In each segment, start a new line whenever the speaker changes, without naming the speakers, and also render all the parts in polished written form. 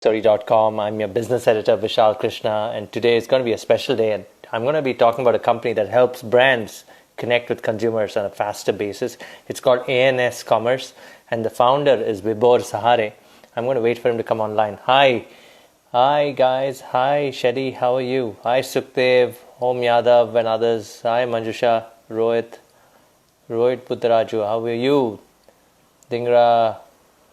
businessstory.com. I'm your business editor, Vishal Krishna, and today is going to be a special day. And I'm going to be talking about a company that helps brands connect with consumers on a faster basis. It's called ANS Commerce, and the founder is Vibhor Sahare. I'm going to wait for him to come online. Hi guys. Hi Shedi, how are you? Hi Sukhdev, Om Yadav and others. Hi Manjusha, Rohit Puttaraju, how are you? Dingra,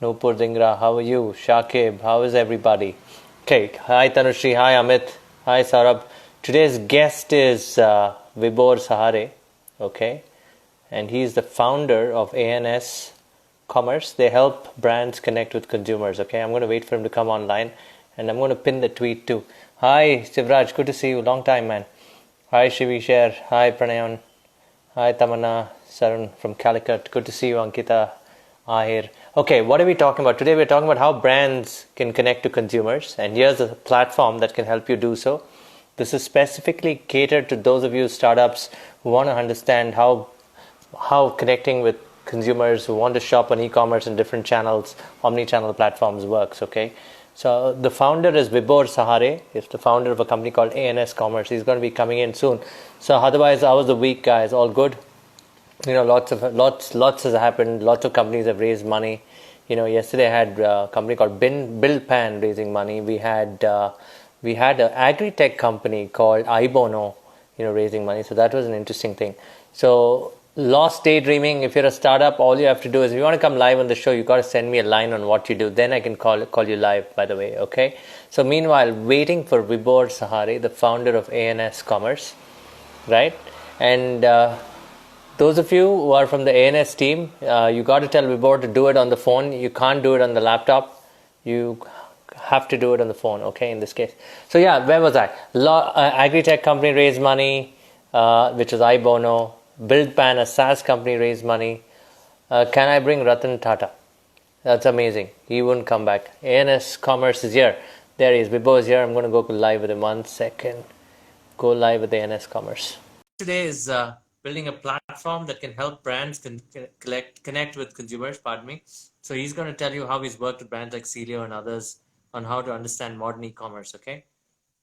Nupur Dingra, how are you? Shakib, how is everybody? Okay, hi Tanushri, hi Amit, hi Saurabh. Today's guest is Vibhor Sahare, okay? And he's the founder of ANS Commerce. They help brands connect with consumers, okay? I'm going to wait for him to come online and I'm going to pin the tweet too. Hi Sivraj, good to see you, long time man. Hi Shivi Sher, hi Pranayan, hi Tamanna Sarun from Calicut, good to see you Ankita Ahir. Okay, what are we talking about? Today we're talking about how brands can connect to consumers, and here's a platform that can help you do so. This is specifically catered to those of you startups who want to understand how connecting with consumers who want to shop on e-commerce and different channels, omni-channel platforms works, okay? So the founder is Vibhor Sahare. He's the founder of a company called ANS Commerce. He's going to be coming in soon. So otherwise, how was the week, guys? All good? You know, lots has happened. Lots of companies have raised money. You know, yesterday I had a company called BuildPan raising money. We had an agri-tech company called iBono, you know, raising money. So that was an interesting thing. So lost daydreaming. If you're a startup, all you have to do is, if you want to come live on the show, you got to send me a line on what you do. Then I can call you live. By the way, okay. So meanwhile, waiting for Vibhor Sahare, the founder of ANS Commerce, right? And those of you who are from the ANS team, you got to tell Vibhor to do it on the phone. You can't do it on the laptop. You have to do it on the phone, okay, in this case. So yeah, where was I? Agri-tech company raised money, which is iBono. BuildPan, a SaaS company, raised money. Can I bring Ratan Tata? That's amazing. He wouldn't come back. ANS Commerce is here. There he is. Vibhor is here. I'm going to go live with him. 1 second. Go live with ANS Commerce. Today is building a platform that can help brands connect with consumers, pardon me. So he's going to tell you how he's worked with brands like Celio and others on how to understand modern e-commerce, okay?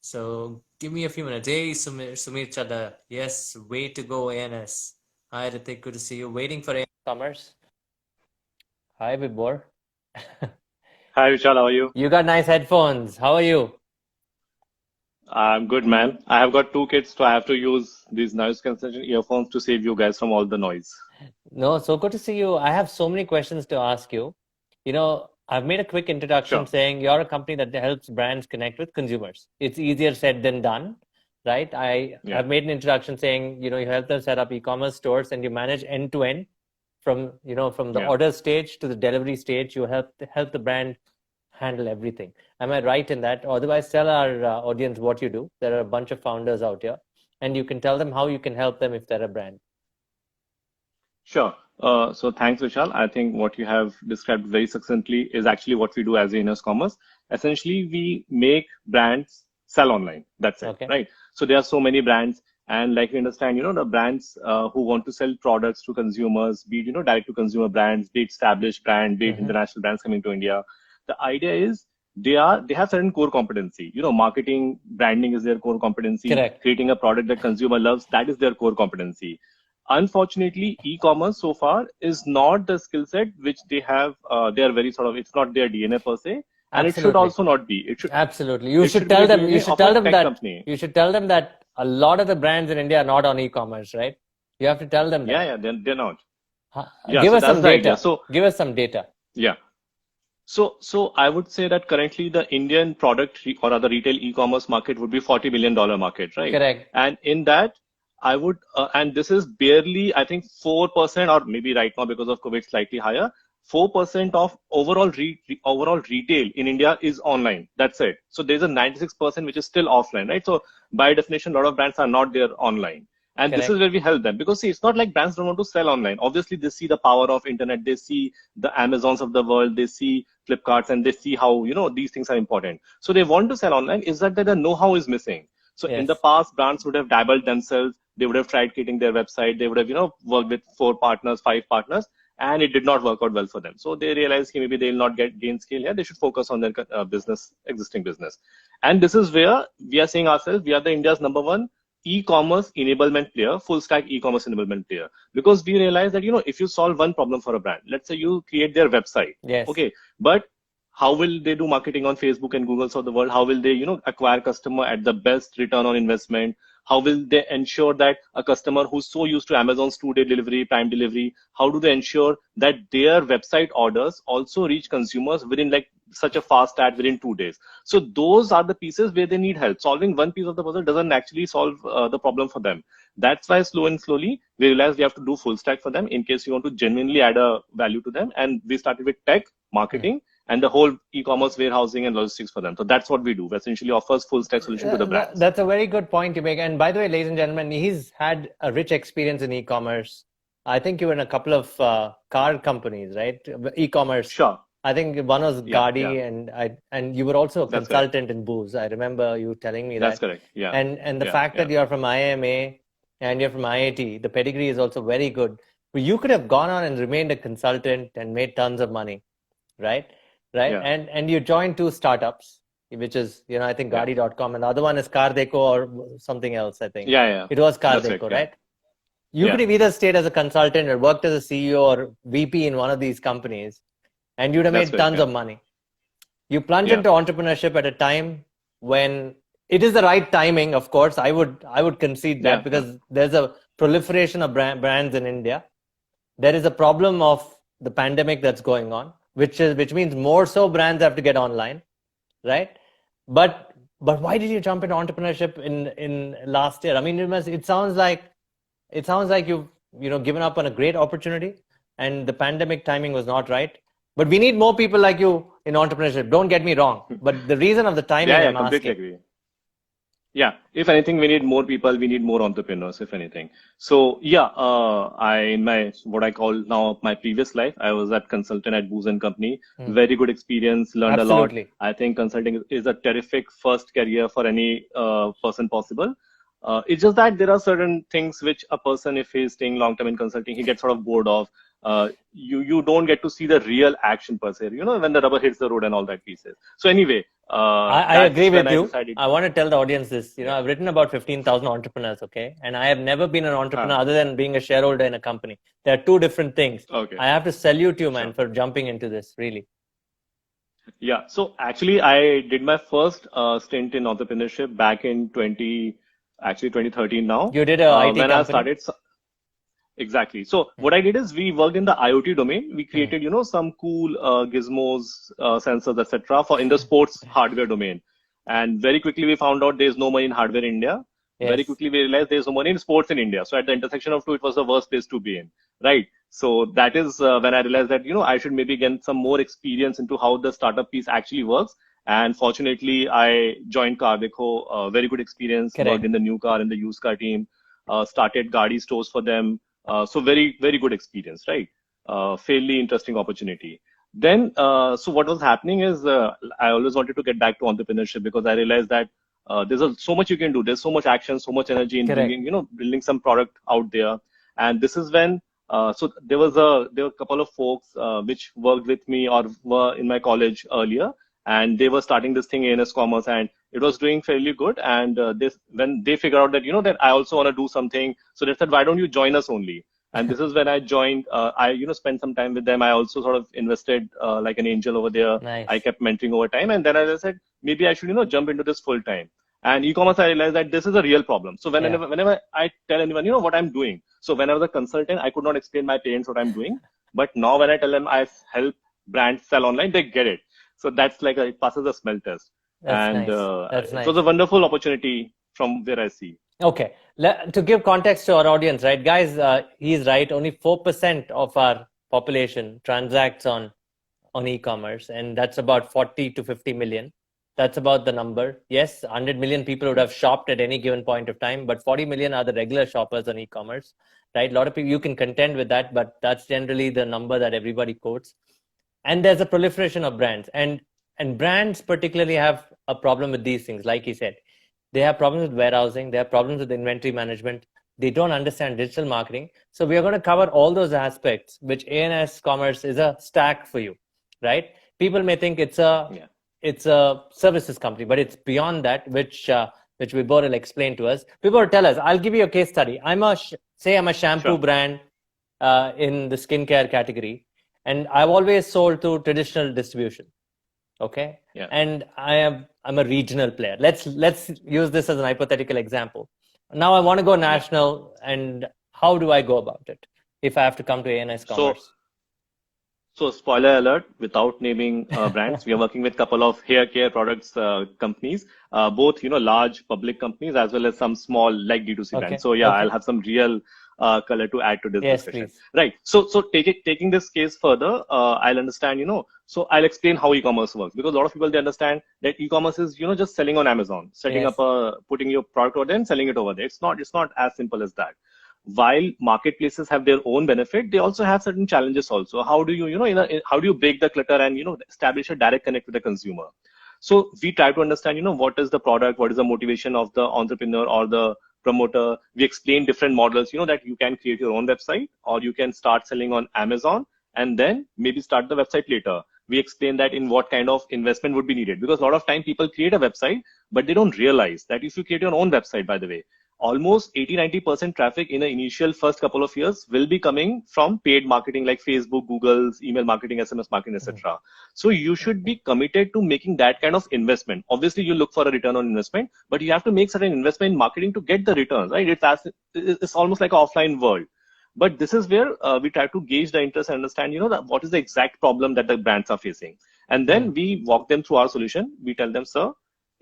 So give me a few minutes. Hey, Sumir Chadda. Yes, way to go, ANS. Hi, Ritik. Good to see you. Waiting for ANS Commerce. Hi, Vibhor.
Hi, Vishal. How are you?
You got nice headphones. How are you?
I'm good, man. I have got two kids, so I have to use these noise cancellation earphones to save you guys from all the noise.
No, so good to see you. I have so many questions to ask you. You know, I've made a quick introduction saying you're a company that helps brands connect with consumers. It's easier said than done, right? I've made an introduction saying, you know, you help them set up e-commerce stores and you manage end to end from the order stage to the delivery stage. You help the brand handle everything. Am I right in that? Otherwise, tell our audience what you do. There are a bunch of founders out here, and you can tell them how you can help them if they're a brand.
Sure. So thanks, Vishal. I think what you have described very succinctly is actually what we do as ANS Commerce. Essentially, we make brands sell online. That's it, okay. Right? So there are so many brands, and like we understand, you know, the brands who want to sell products to consumers, be it, you know, direct to consumer brands, be it established brand, be it international brands coming to India. The idea is they have certain core competency. You know, marketing, branding is their core competency.
Correct.
Creating a product that consumer loves, that is their core competency. Unfortunately, e-commerce so far is not the skill set which they have. They are very it's not their DNA per se, and it should also not be. It should
absolutely. You should tell them. You should tell them that. You should tell them that a lot of the brands in India are not on e-commerce, right? You have to tell them that.
Yeah, they're not.
Give us some data. So give us some data.
Yeah. So I would say that currently the Indian product or other retail e-commerce market would be $40 billion market, right?
Correct.
And in that, I would, and this is barely, I think 4%, or maybe right now because of COVID slightly higher, 4% of overall retail in India is online. That's it. So there's a 96% which is still offline, right? So by definition, a lot of brands are not there online. And Correct. This is where we help them, because see, it's not like brands don't want to sell online. Obviously, they see the power of internet. They see the Amazons of the world. They see Flipkarts, and they see how, you know, these things are important. So they want to sell online. Is that the know-how is missing? So in the past, brands would have dabbled themselves. They would have tried creating their website. They would have, you know, worked with 4 partners, 5 partners. and it did not work out well for them. So they realized maybe they will not gain scale here. They should focus on their existing business. And this is where we are saying ourselves, we are the India's number one e-commerce enablement player, full stack e-commerce enablement player. Because we realize that, if you solve one problem for a brand, let's say you create their website.
Yes.
Okay. But how will they do marketing on Facebook and Google's of the world? How will they, acquire customer at the best return on investment? How will they ensure that a customer who's so used to Amazon's 2-day delivery, prime delivery, how do they ensure that their website orders also reach consumers within like such a fast ad within 2 days? So those are the pieces where they need help. Solving one piece of the puzzle doesn't actually solve the problem for them. That's why slowly we realized we have to do full stack for them in case you want to genuinely add a value to them. And we started with tech, marketing, and the whole e-commerce warehousing and logistics for them. So that's what we do. We essentially offers full stack solution to the brands.
That's a very good point you make. And by the way, ladies and gentlemen, he's had a rich experience in e-commerce. I think you were in a couple of car companies, right? E-commerce.
Sure.
I think one was Gaadi, and you were also a consultant in Booz. I remember you telling me that.
That's correct. Yeah.
And the fact that you're from IMA and you're from IIT, the pedigree is also very good. But you could have gone on and remained a consultant and made tons of money, right? Right.
Yeah.
And you joined 2 startups, which is, I think Gaadi.com, and the other one is Car Deco or something else, I think.
Yeah.
It was Car Deco, right? You could have either stayed as a consultant or worked as a CEO or VP in one of these companies, and you'd have made tons of money. You plunge into entrepreneurship at a time when it is the right timing, of course. I would concede that because there's a proliferation of brands in India. There is a problem of the pandemic that's going on, which means more so brands have to get online, right? But why did you jump into entrepreneurship in last year? I mean, it sounds like you've given up on a great opportunity, and the pandemic timing was not right. But we need more people like you in entrepreneurship. Don't get me wrong. But the reason of the timing, I'm
completely
asking.
Agree. Yeah, if anything, we need more people. We need more entrepreneurs, if anything. So in my what I call now my previous life, I was that consultant at Booz and Company. Very good experience, learned a lot. I think consulting is a terrific first career for any person possible. It's just that there are certain things which a person, if he's staying long term in consulting, he gets sort of bored of. You don't get to see the real action per se, when the rubber hits the road and all that pieces. So anyway,
I agree with you. I want to tell the audience this. I've written about 15,000 entrepreneurs, okay? And I have never been an entrepreneur other than being a shareholder in a company. There are 2 different things.
Okay.
I have to salute you, man, for jumping into this, really.
Yeah. So actually, I did my first stint in entrepreneurship back in 2013 now.
You did a IT
when
company?
I started. Exactly. So what I did is we worked in the IoT domain. We created, some cool gizmos, sensors, etc. in the sports hardware domain. And very quickly we found out there's no money in hardware in India. Yes. Very quickly we realized there's no money in sports in India. So at the intersection of 2, it was the worst place to be in, right? So that is when I realized that, I should maybe get some more experience into how the startup piece actually works. And fortunately, I joined Car Deco, very good experience.
Correct.
Worked in the new car and the used car team, started Gaadi stores for them. So very, very good experience, right? Fairly interesting opportunity. Then, so what was happening is I always wanted to get back to entrepreneurship because I realized that there's so much you can do. There's so much action, so much energy in building some product out there. And this is when, so there were a couple of folks which worked with me or were in my college earlier, and they were starting this thing ANS Commerce, and it was doing fairly good. And when they figured out that, that I also want to do something, so they said, why don't you join us only? And this is when I joined. I, spent some time with them. I also sort of invested like an angel over there.
Nice.
I kept mentoring over time. And then I said, maybe I should, jump into this full time. And e-commerce, I realized that this is a real problem. So whenever I tell anyone, what I'm doing. So when I was a consultant, I could not explain my parents what I'm doing. But now when I tell them I help brands sell online, they get it. So that's like it passes the smell test.
That's nice.
It was a wonderful opportunity from where I see.
Okay. To give context to our audience, right, guys, he's right. Only 4% of our population transacts on e-commerce, and that's about 40 to 50 million. That's about the number. Yes, 100 million people would have shopped at any given point of time, but 40 million are the regular shoppers on e-commerce, right? A lot of people, you can contend with that, but that's generally the number that everybody quotes. And there's a proliferation of brands, and brands particularly have a problem with these things. Like he said, they have problems with warehousing. They have problems with inventory management. they don't understand digital marketing. So we are going to cover all those aspects, which ANS Commerce is a stack for you, right? People may think it's a services company, but it's beyond that, which Vibhor will explain to us. Vibhor, tell us. I'll give you a case study. I'm a shampoo brand in the skincare category, and I've always sold to traditional distribution. Okay.
Yeah.
And I'm a regional player. Let's use this as an hypothetical example. Now I want to go national, and how do I go about it if I have to come to ANS Commerce?
So spoiler alert, without naming brands, we are working with a couple of hair care products companies, both large public companies as well as some small like D2C brands. So I'll have some real color to add to this discussion.
Please.
Right. So taking this case further, I'll understand, so I'll explain how e-commerce works, because a lot of people, they understand that e-commerce is, just selling on Amazon, setting up putting your product over there and selling it over there. It's not as simple as that. While marketplaces have their own benefit, they also have certain challenges also. How do you, how do you break the clutter and, establish a direct connect with the consumer? So we try to understand, what is the product, what is the motivation of the entrepreneur or the promoter. We explain different models, that you can create your own website, or you can start selling on Amazon and then maybe start the website later. We explain that in what kind of investment would be needed, because a lot of time people create a website, but they don't realize that if you create your own website, by the way, almost 80-90% traffic in the initial first couple of years will be coming from paid marketing like Facebook, Google's email marketing, SMS marketing, etc. So you should be committed to making that kind of investment. Obviously, you look for a return on investment, but you have to make certain investment in marketing to get the returns, right? It's almost like an offline world. But this is where we try to gauge the interest and understand, what is the exact problem that the brands are facing. And then we walk them through our solution. We tell them, sir,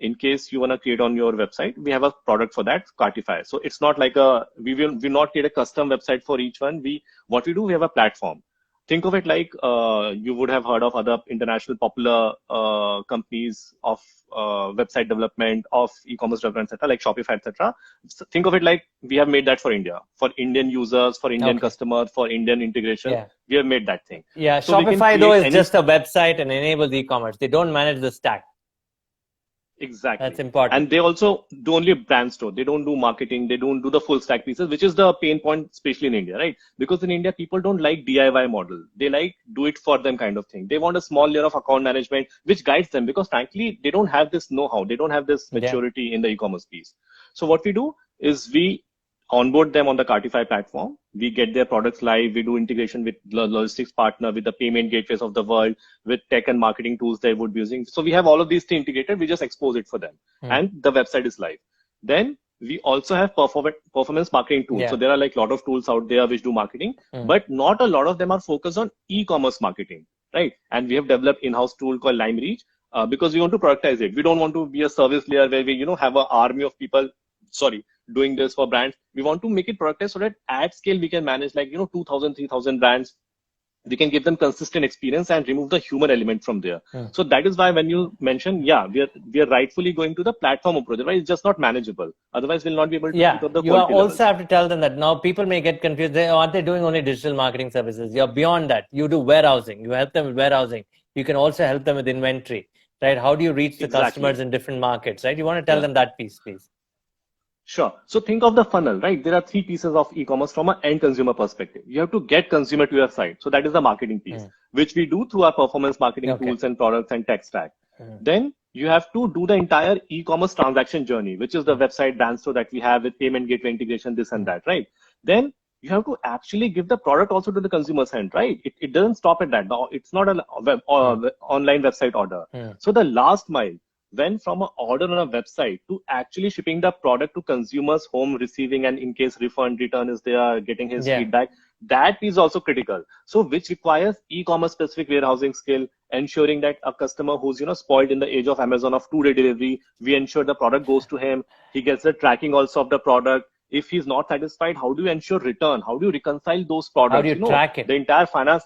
in case you want to create on your website, we have a product for that, Cartify. So it's not like we will not create a custom website for each one. We have a platform. Think of it like you would have heard of other international popular companies of website development, of e-commerce development, etc., like Shopify, etc. So think of it like we have made that for India, for Indian users, for Indian customers, for Indian integration. Yeah. We have made that thing.
Yeah, so Shopify though is just a website and enables e-commerce. They don't manage the stack.
Exactly.
That's important.
And they also do only brand store. They don't do marketing. They don't do the full stack pieces, which is the pain point, especially in India, right? Because in India, people don't like DIY model. They like do it for them kind of thing. They want a small layer of account management, which guides them, because frankly, they don't have this know-how. They don't have this maturity in the e-commerce piece. So what we do is we onboard them on the Cartify platform. We get their products live. We do integration with logistics partner, with the payment gateways of the world, with tech and marketing tools they would be using. So we have all of these things integrated. We just expose it for them. And the website is live. Then we also have performance marketing tools. So there are like a lot of tools out there which do marketing, but not a lot of them are focused on e-commerce marketing, right? And we have developed in-house tool called LimeReach because we want to productize it. We don't want to be a service layer where we, have an army of people, doing this for brands. We want to make it productized so that at scale we can manage like 2,000, 3,000 brands. We can give them consistent experience and remove the human element from there. So that is why when you mention, we are rightfully going to the platform approach. Right? It's just not manageable. Otherwise, we'll not be able to keep up the
you
quality
also
levels.
have to tell them that now people may get confused. Aren't they doing only digital marketing services? You're beyond that. You do warehousing. You help them with warehousing. You can also help them with inventory, right? How do you reach the customers in different markets, right? You want to tell them that piece, please.
Sure. So think of the funnel, right? There are three pieces of e-commerce from an end consumer perspective. You have to get consumer to your site. So that is the marketing piece, which we do through our performance marketing tools and products and tech stack. Then you have to do the entire e-commerce transaction journey, which is the website brand store that we have with payment gateway integration, this and that, right? Then you have to actually give the product also to the consumer's hand, right? It doesn't stop at that. It's not an online website order. So the last mile, when from an order on a website to actually shipping the product to consumers home, receiving, and in case refund return is there, getting his feedback, that is also critical. So which requires e-commerce specific warehousing skill, ensuring that a customer who's spoiled in the age of Amazon of 2-day delivery, we ensure the product goes to him. He gets the tracking also of the product. If he's not satisfied, how do you ensure return? How do you reconcile those products?
How do you track it?
The entire finance.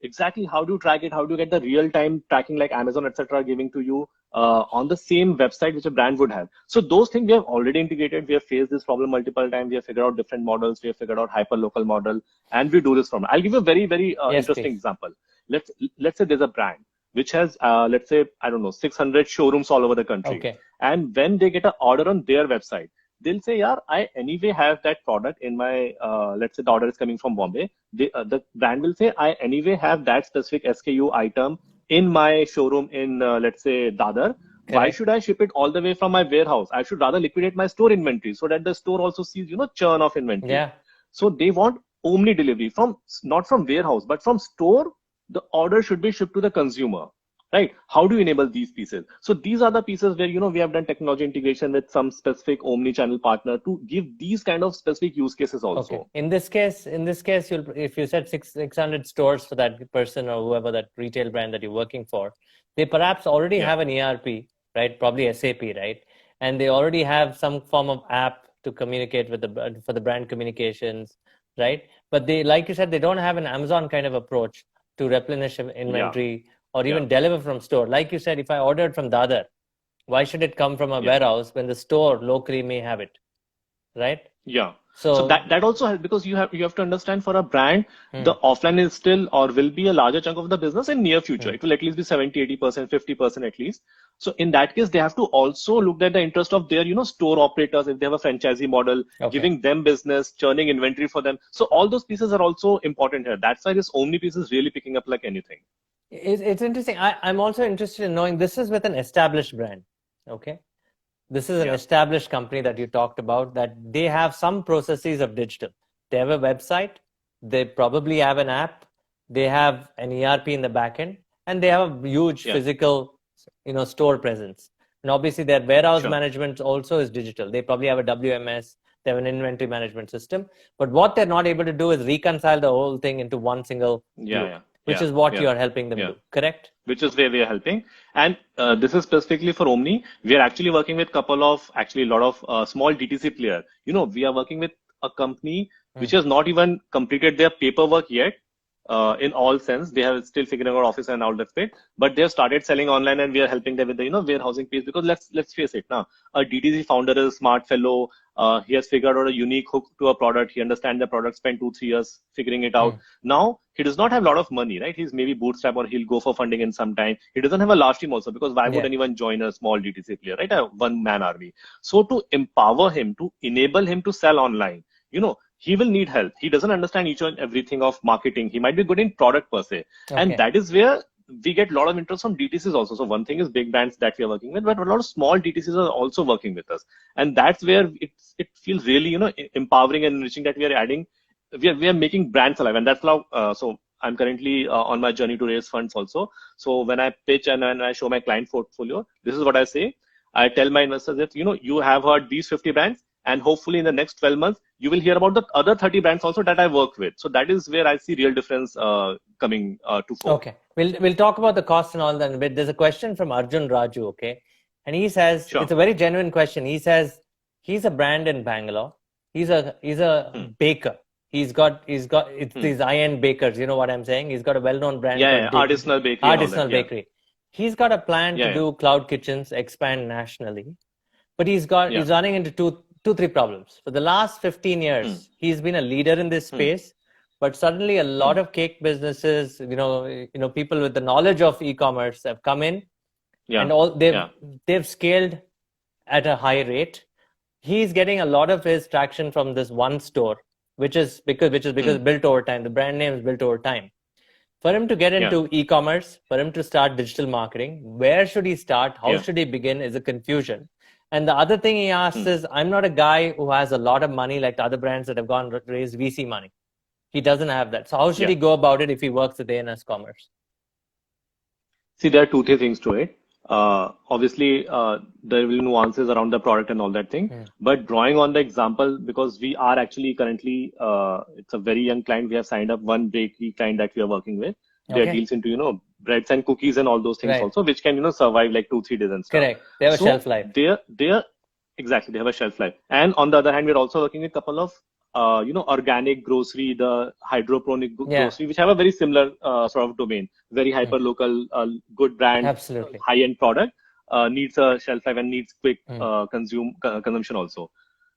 Exactly. How do you track it? How do you get the real-time tracking like Amazon, etc., giving to you on the same website which a brand would have? So those things we have already integrated. We have faced this problem multiple times. We have figured out different models. We have figured out hyper-local model, and we do this from. I'll give you a very, very interesting example. Let's say there's a brand which has, let's say, I don't know, 600 showrooms all over the country. And when they get an order on their website, they'll say, yeah, I anyway have that product in my, let's say the order is coming from Bombay. The brand will say, I anyway have that specific SKU item in my showroom in, let's say, Dadar. Why
Correct.
should I ship it all the way from my warehouse? I should rather liquidate my store inventory so that the store also sees, churn of inventory.
Yeah.
So they want omni delivery from, not from warehouse, but from store. The order should be shipped to the consumer, right? How do you enable these pieces? So these are the pieces where, we have done technology integration with some specific omni channel partner to give these kind of specific use cases also.
Okay. In this case, if you said 600 stores for that person or whoever, that retail brand that you're working for, they perhaps already have an ERP, right? Probably SAP, right? And they already have some form of app to communicate with for the brand communications, right? But they, like you said, they don't have an Amazon kind of approach to replenish inventory or even deliver from store. Like you said, if I ordered from Dadar, why should it come from a warehouse when the store locally may have it, right?
Yeah. So that also helps, because you have to understand, for a brand, the offline is still or will be a larger chunk of the business in near future. It will at least be 70, 80%, 50% at least. So in that case, they have to also look at the interest of their, store operators. If they have a franchisee model, giving them business, churning inventory for them. So all those pieces are also important here. That's why this omni piece is really picking up like anything.
It's interesting. I'm also interested in knowing, this is with an established brand. Okay. This is an established company that you talked about, that they have some processes of digital. They have a website, they probably have an app, they have an ERP in the backend, and they have a huge physical, store presence. And obviously their warehouse management also is digital. They probably have a WMS, they have an inventory management system. But what they're not able to do is reconcile the whole thing into one single view, which is what you are helping them do, correct?
Which is where we are helping. And this is specifically for Omni. We are actually working with a lot of small DTC player. We are working with a company which has not even completed their paperwork yet. In all sense, they are still figuring out office and outlet fit, but they have started selling online, and we are helping them with the warehousing piece. Because let's face it, now a DTC founder is a smart fellow. He has figured out a unique hook to a product. He understands the product. Spent 2-3 years figuring it out. Now he does not have a lot of money, right? He's maybe bootstrap, or he'll go for funding in some time. He doesn't have a large team also, because why would anyone join a small DTC player, right? A one-man army. So to empower him, to enable him to sell online, he will need help. He doesn't understand each and everything of marketing. He might be good in product per se. And that is where we get a lot of interest from DTCs also. So one thing is big brands that we are working with, but a lot of small DTCs are also working with us. And that's where it feels really, empowering and enriching, that we are adding, we are making brands alive. And that's how, so I'm currently on my journey to raise funds also. So when I pitch and when I show my client portfolio, this is what I say. I tell my investors that, you have heard these 50 brands, and hopefully in the next 12 months, you will hear about the other 30 brands also that I work with. So that is where I see real difference coming to fore.
Okay. We'll talk about the cost and all that in a bit. There's a question from Arjun Raju, okay? And he says, it's a very genuine question. He says, he's a brand in Bangalore. He's a baker. He's got these high-end bakers. You know what I'm saying? He's got a well-known brand.
Artisanal bakery.
Artisanal bakery. He's got a plan to do cloud kitchens, expand nationally. But he's running into two, three problems. For the last 15 years, he's been a leader in this space, but suddenly a lot of cake businesses, people with the knowledge of e-commerce have come in, and they've scaled at a high rate. He's getting a lot of his traction from this one store, which is because built over time. The brand name is built over time. For him to get into e-commerce, for him to start digital marketing, where should he start? How should he begin? Is a confusion. And the other thing he asks is, I'm not a guy who has a lot of money like the other brands that have gone raised VC money. He doesn't have that. So how should he go about it if he works with ANS Commerce?
See, there are 2-3 things to it. Obviously, there will be nuances around the product and all that thing. But drawing on the example, because we are actually currently, it's a very young client. We have signed up one bakery client that we are working with. Their deals into, breads and cookies and all those things also, which can, survive like 2-3 days and stuff.
Correct. They have a shelf life.
Exactly. They have a shelf life. And on the other hand, we're also working with a couple of, organic grocery, the hydroponic grocery, which have a very similar sort of domain, very hyper local, good brand,
absolutely
high-end product, needs a shelf life and needs quick consumption also.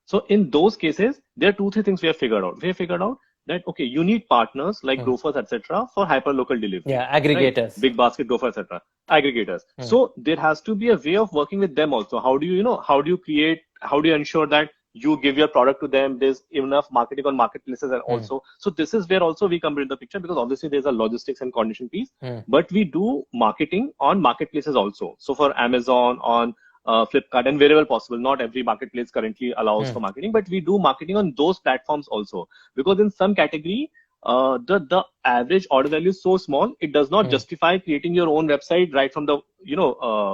So in those cases, there are 2-3 things we have figured out. We have figured out that, okay, you need partners like Grofers, etc., for hyper local delivery.
Yeah, aggregators.
Right? Big Basket, Grofers, etc. Aggregators. So there has to be a way of working with them also. How do you ensure that you give your product to them. There's enough marketing on marketplaces, and also, so this is where also we come into the picture, because obviously there's a logistics and coordination piece, but we do marketing on marketplaces also. So for Amazon, on Flipkart, and wherever possible. Not every marketplace currently allows for marketing, but we do marketing on those platforms also, because in some category, the average order value is so small, it does not justify creating your own website right from the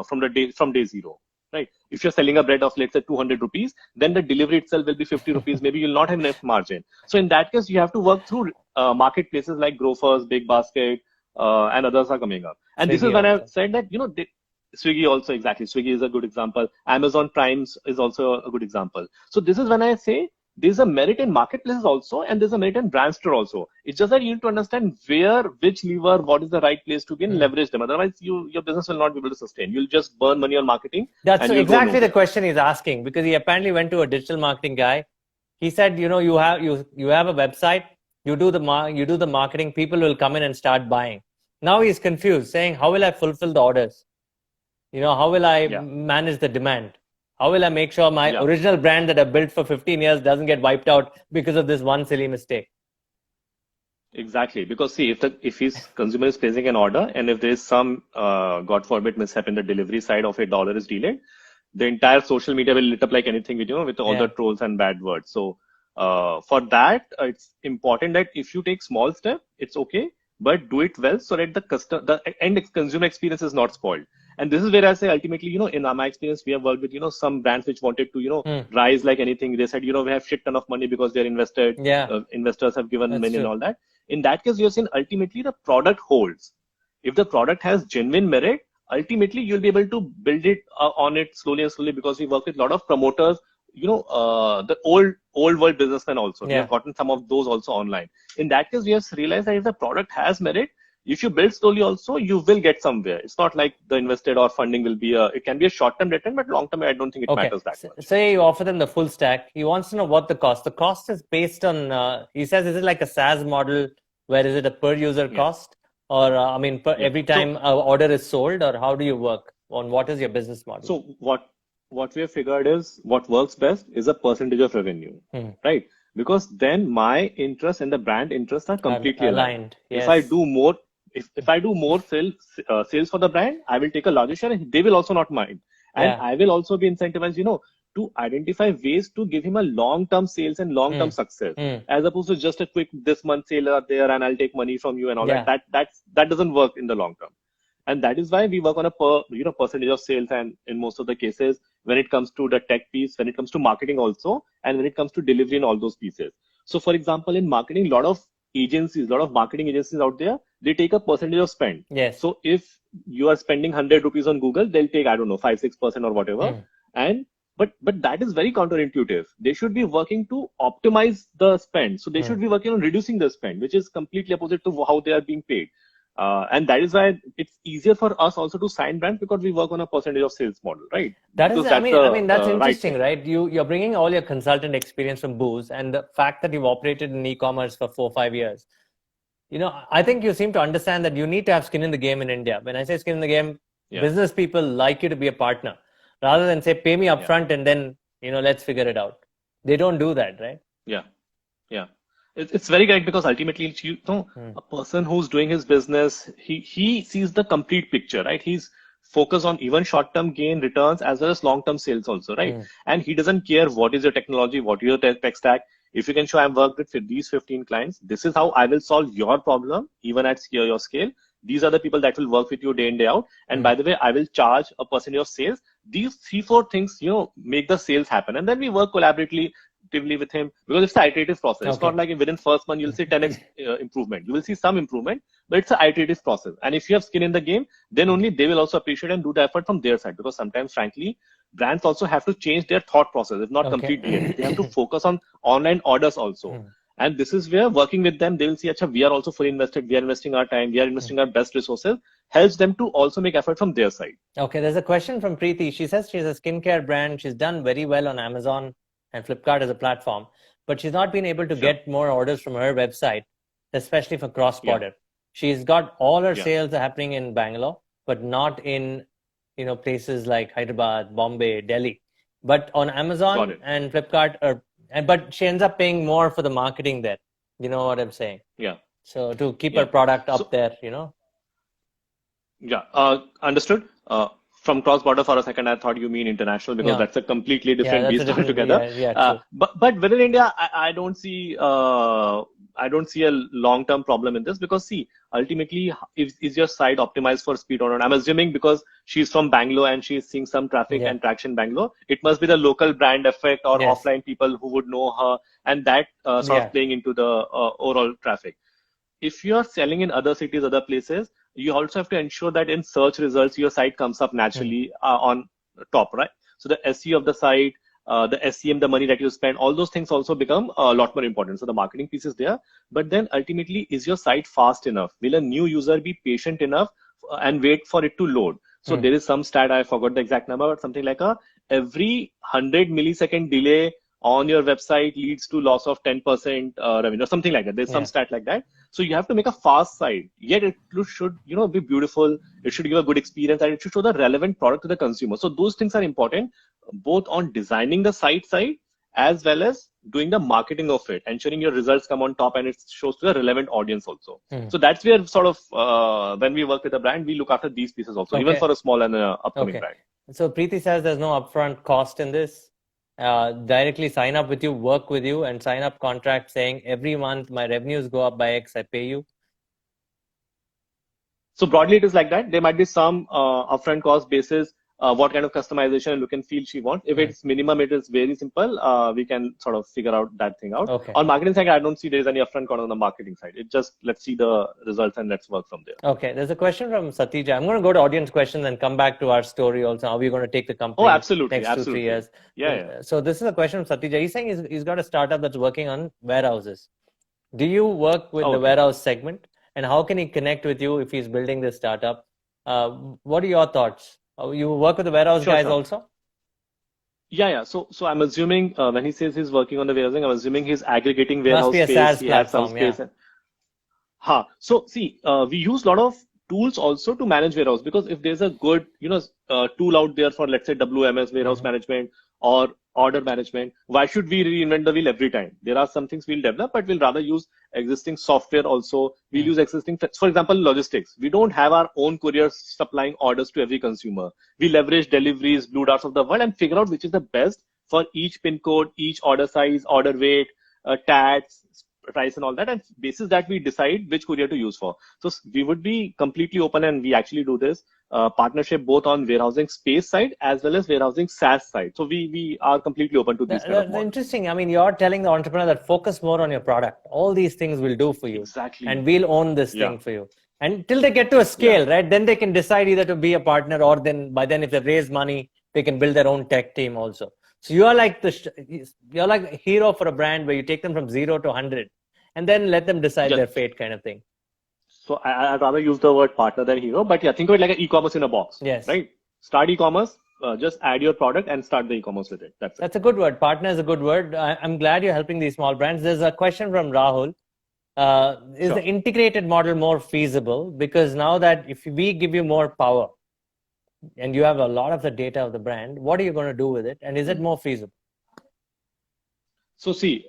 from day zero. Right? If you're selling a bread of, let's say, 200 rupees, then the delivery itself will be 50 rupees. Maybe you'll not have enough margin. So in that case, you have to work through marketplaces like Grofers, Big Basket, and others are coming up. And this is when I said that, Swiggy also, exactly. Swiggy is a good example. Amazon Primes is also a good example. So this is when I say there's a merit in marketplaces also, and there's a merit in brand store also. It's just that you need to understand which lever, what is the right place to be, and leverage them. Otherwise, your business will not be able to sustain. You'll just burn money on marketing.
That's exactly the question he's asking, because he apparently went to a digital marketing guy. He said, you have a website, you do the marketing, people will come in and start buying. Now he's confused, saying, how will I fulfill the orders? How will I manage the demand? How will I make sure my original brand that I built for 15 years doesn't get wiped out because of this one silly mistake?
Exactly. Because see, if his consumer is placing an order, and if there is some, God forbid, mishap in the delivery side of $1 is delayed, the entire social media will lit up like anything with all the trolls and bad words. So for that, it's important that if you take small step, it's okay, but do it well so that the end consumer experience is not spoiled. And this is where I say, ultimately, in my experience, we have worked with, some brands which wanted to, rise like anything. They said, we have shit ton of money because they're invested. Investors have given money and all that. In that case, you're saying ultimately the product holds. If the product has genuine merit, ultimately you'll be able to build it on it slowly and slowly, because we work with a lot of promoters, the old world businessmen also. We have gotten some of those also online. In that case, we have realized that if the product has merit, if you build slowly also, you will get somewhere. It's not like the invested or funding will be it can be a short-term return, but long-term, I don't think it matters that much.
Say you offer them the full stack. He wants to know what the cost is based on, he says, is it like a SaaS model where is it a per user cost? Or, every time an order is sold, or how do you work on what is your business model?
So what we have figured is what works best is a percentage of revenue, right? Because then my interest and the brand interests are completely aligned.
Yes.
If I do more sales for the brand, I will take a larger share, and they will also not mind. And I will also be incentivized, to identify ways to give him a long-term sales and long-term success, as opposed to just a quick this month sale out there and I'll take money from you and all that. That doesn't work in the long term. And that is why we work on a percentage of sales, and in most of the cases, when it comes to the tech piece, when it comes to marketing also, and when it comes to delivery and all those pieces. So for example, in marketing, a lot of marketing agencies out there, they take a percentage of spend.
Yes.
So if you are spending 100 rupees on Google, they'll take, 5-6% or whatever. But that is very counterintuitive. They should be working to optimize the spend. So they should be working on reducing the spend, which is completely opposite to how they are being paid. And that is why it's easier for us also to sign brands, because we work on a percentage of sales model, right?
That's interesting, right? You're bringing all your consultant experience from Booz, and the fact that you've operated in e-commerce for 4 or 5 years. I think you seem to understand that you need to have skin in the game in India. When I say skin in the game, business people like you to be a partner, rather than say, pay me upfront and then, let's figure it out. They don't do that, right?
Yeah. It's very correct, because ultimately, a person who's doing his business, he sees the complete picture, right? He's focused on even short-term gain returns as well as long-term sales also, right? And he doesn't care what is your technology, what is your tech stack. If you can show I've worked with these 15 clients, this is how I will solve your problem, even at your scale. These are the people that will work with you day in, day out. And by the way, I will charge a percentage of sales. These 3-4 things, make the sales happen. And then we work collaboratively with him, because it's an iterative process. It's not like within first month, you'll see 10x improvement. You will see some improvement, but it's an iterative process. And if you have skin in the game, then only they will also appreciate and do the effort from their side. Because sometimes, frankly, brands also have to change their thought process, if not completely. They have to focus on online orders also. And this is where working with them, they will see, we are also fully invested. We are investing our time. We are investing our best resources. Helps them to also make effort from their side.
Okay, there's a question from Preeti. She says she's a skincare brand. She's done very well on Amazon and Flipkart as a platform, but she's not been able to get more orders from her website, especially for cross-border. She's got all her sales happening in Bangalore, but not in, places like Hyderabad, Bombay, Delhi. but on
Got
Amazon
it.
and Flipkart, but she ends up paying more for the marketing there. You know what I'm saying?
Yeah.
So to keep her
Yeah.
product up
So
there,
yeah, understood. From cross-border for a second, I thought you mean international because
yeah,
that's a completely
yeah,
different
that's a
beast
different,
altogether.
yeah, true.
But within India, I don't see a long-term problem in this because see, ultimately, is your site optimized for speed or not? I'm assuming because she's from Bangalore and she's seeing some traffic
Yeah,
and traction in Bangalore, it must be the local brand effect or
yes,
offline people who would know her, and that sort of
yeah,
playing into the overall traffic. If you are selling in other cities, other places, you also have to ensure that in search results, your site comes up
hmm,
naturally on top, right? So the SEO of the site, the SEM, the money that you spend, all those things also become a lot more important. So the marketing piece is there, but then ultimately, is your site fast enough? Will a new user be patient enough and wait for it to load? So
hmm,
there is some stat, I forgot the exact number, but something like a every 100 millisecond delay on your website leads to loss of 10% revenue or something like that. There's some
yeah.
stat like that. So you have to make a fast site, yet it should, be beautiful. It should give a good experience and it should show the relevant product to the consumer. So those things are important, both on designing the site side as well as doing the marketing of it, ensuring your results come on top and it shows to the relevant audience also.
Hmm.
So that's where sort of when we work with a brand, we look after these pieces also, even
Okay,
for a small and upcoming
okay.
brand.
So Preeti says there's no upfront cost in this. Directly sign up with you, work with you, and sign up contract saying every month my revenues go up by X, I pay you.
So broadly, it is like that. There might be some upfront cost basis, what kind of customization and look and feel she wants. If
Hmm.
it's minimum, it is very simple. We can sort of figure out that thing out.
Okay.
On marketing side, I don't see there's any upfront cost on the marketing side. It just let's see the results and let's work from there.
Okay, there's a question from Satija. I'm going to go to audience questions and come back to our story also. How we're going to take the
Oh,
company
absolutely,
next 2, 3
absolutely.
years.
Yeah, yeah.
So this is a question from Satija. He's saying he's got a startup that's working on warehouses. Do you work with
Oh,
the
okay.
warehouse segment, and how can he connect with you if he's building this startup? What are your thoughts? You work with the warehouse
Sure,
guys
sure.
also?
Yeah, yeah. So I'm assuming when he says he's working on the warehousing, I'm assuming he's aggregating
Must
warehouse
be a
space.
SaaS
He has some
platform, yeah.
space. So see, we use a lot of tools also to manage warehouse because if there's a good, tool out there for let's say WMS warehouse
Hmm.
management or order management, why should we reinvent the wheel every time? There are some things we'll develop, but we'll rather use existing software also. We'll use existing, for example, logistics. We don't have our own couriers supplying orders to every consumer. We leverage deliveries, Blue Darts of the world, and figure out which is the best for each pin code, each order size, order weight, tags, price and all that, and basis that we decide which courier to use for. So we would be completely open, and we actually do this partnership both on warehousing space side as well as warehousing SaaS side. So we are completely open to these kind of
That's
models.
interesting. I mean, you're telling the entrepreneur that focus more on your product. All these things we'll do for you, and
Exactly.
we'll own this
Yeah.
thing for you. And till they get to a
Yeah.
scale, right? Then they can decide either to be a partner, or then by then, if they raise money, they can build their own tech team also. So you are like you're like a hero for a brand where you take them from 0 to 100, and then let them decide
Yeah.
their fate, kind of thing.
So I'd rather use the word partner than hero, but yeah, think of it like an e-commerce in a box,
Yes.
right? Start e-commerce, just add your product and start the e-commerce with it. That's it.
That's a good word. Partner is a good word. I'm glad you're helping these small brands. There's a question from Rahul. Is the
Sure.
integrated model more feasible? Because now that if we give you more power and you have a lot of the data of the brand, what are you going to do with it? And is it more feasible?
So see,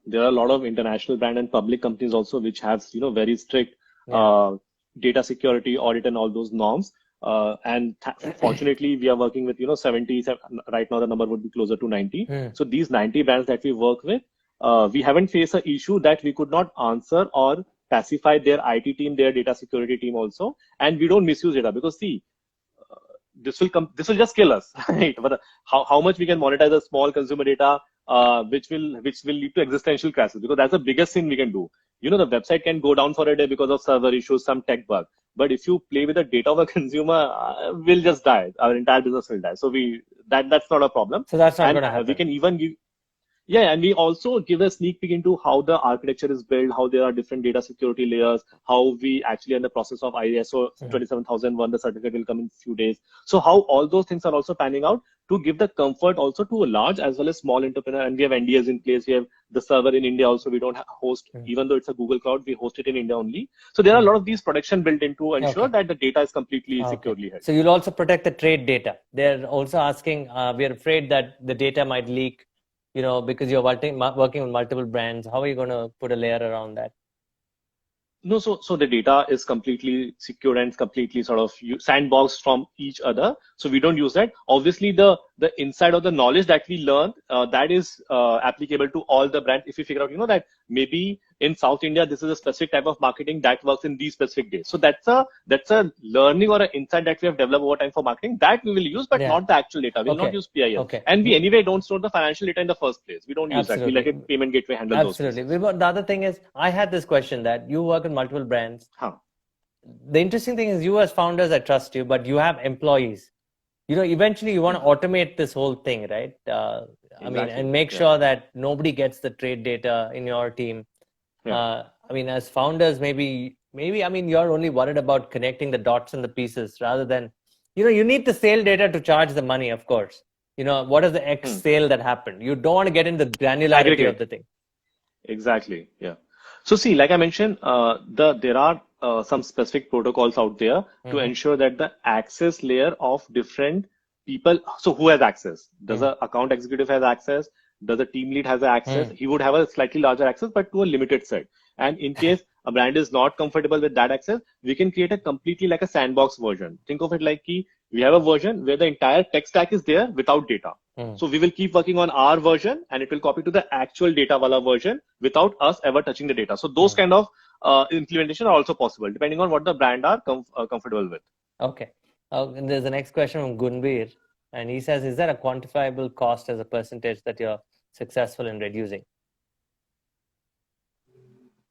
there are a lot of international brand and public companies also which have very strict
Yeah.
data security audit and all those norms. And fortunately, we are working with 70. Right now, the number would be closer to 90.
Hmm.
So these 90 brands that we work with, we haven't faced an issue that we could not answer or pacify their IT team, their data security team also, and we don't misuse data because see, this will just kill us, right? But how much we can monetize the small consumer data, which will lead to existential crisis, because that's the biggest thing we can do. The website can go down for a day because of server issues, some tech bug, but if you play with the data of a consumer, we'll just die. Our entire business will die. So that's not a problem.
So that's not
And
going to
we
happen.
can even give, yeah, and we also give a sneak peek into how the architecture is built, how there are different data security layers, how we actually are in the process of ISO 27001, the certificate will come in a few days. So how all those things are also panning out to give the comfort also to a large as well as small entrepreneur. And we have NDAs in place. We have the server in India also. We don't host, even though it's a Google Cloud, we host it in India only. So there are a lot of these protection built in to ensure that the data is completely securely held.
So you'll also protect the trade data. They're also asking, we are afraid that the data might leak, because you're working with multiple brands. How are you going to put a layer around that?
No, so the data is completely secure and completely sort of sandboxed from each other. So we don't use that. Obviously, the inside of the knowledge that we learn, that is applicable to all the brands. If you figure out, that maybe in South India, this is a specific type of marketing that works in these specific days. So that's a learning or an insight that we have developed over time for marketing that we will use, but not the actual data. We'll not use PIL. And we anyway don't store the financial data in the first place. We don't use that. We let a payment gateway handle those.
Absolutely. The other thing is, I had this question that you work in multiple brands. The interesting thing is, you as founders, I trust you, but you have employees. Eventually you want to automate this whole thing, right? And make sure that nobody gets the trade data in your team. As founders, maybe, you're only worried about connecting the dots and the pieces rather than, you need the sale data to charge the money, of course. What is the X sale that happened? You don't want to get into the granularity of the thing.
Exactly. Yeah. So see, like I mentioned, there are some specific protocols out there to ensure that the access layer of different people. So who has access? Does the account executive have access? Does the team lead has access? He would have a slightly larger access, but to a limited set. And in case a brand is not comfortable with that access, we can create a completely like a sandbox version. Think of it like we have a version where the entire tech stack is there without data. So we will keep working on our version and it will copy to the actual data wala version without us ever touching the data. So those kind of implementation are also possible depending on what the brand are comfortable with.
Okay. And there's the next question from Gunbir. And he says, is there a quantifiable cost as a percentage that you're successful in reducing?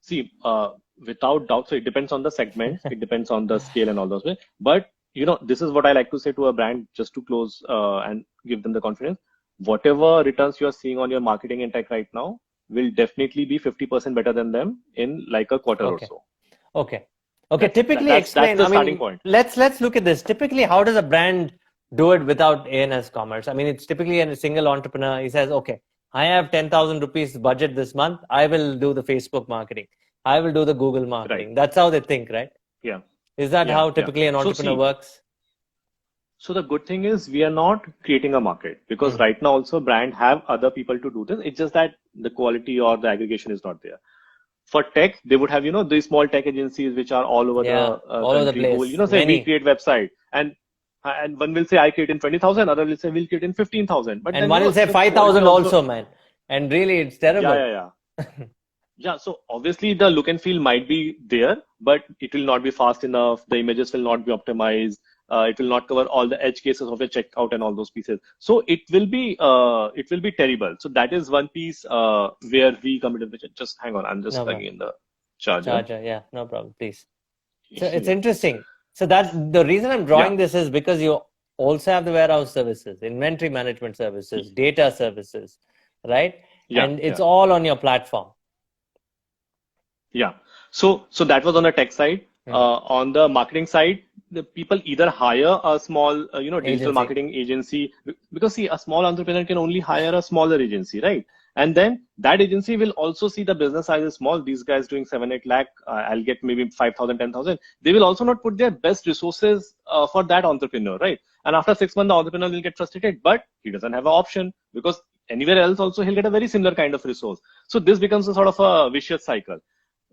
See, without doubt, so it depends on the segment, it depends on the scale and all those ways. But, this is what I like to say to a brand just to close and give them the confidence. Whatever returns you are seeing on your marketing and tech right now will definitely be 50% better than them in like a quarter or so.
Okay. Typically explain.
That's the starting point.
Let's look at this. Typically, how does a brand do it without ANS commerce? It's typically a single entrepreneur. He says, okay, I have 10,000 rupees budget this month. I will do the Facebook marketing. I will do the Google marketing. Right. That's how they think, right?
Yeah.
Is that how typically an entrepreneur works?
So the good thing is we are not creating a market because right now also brand have other people to do this. It's just that the quality or the aggregation is not there. For tech, they would have, these small tech agencies which are all over the
all over the place.
Who will, say we create website and one will say I create in 20,000, other will say we'll create in 15,000. But
and one will say 5,000 also, man. And really, it's terrible.
Yeah. Yeah, so obviously the look and feel might be there, but it will not be fast enough. The images will not be optimized. It will not cover all the edge cases of your checkout and all those pieces. So it will be terrible. So that is one piece where we committed. Just hang on, I'm just plugging in the charger.
Yeah, no problem, please. So it's interesting. So that's the reason I'm drawing this is because you also have the warehouse services, inventory management services, data services, right? Yeah, and it's all on your platform.
Yeah. So that was on the tech side. On the marketing side, the people either hire a small, digital marketing agency because see, a small entrepreneur can only hire a smaller agency, right? And then that agency will also see the business size is small. These guys doing 7-8 lakh, I'll get maybe 5,000, 10,000. They will also not put their best resources for that entrepreneur, right? And after 6 months, the entrepreneur will get frustrated, but he doesn't have an option because anywhere else also he'll get a very similar kind of resource. So this becomes a sort of a vicious cycle.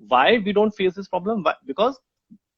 Why we don't face this problem? Because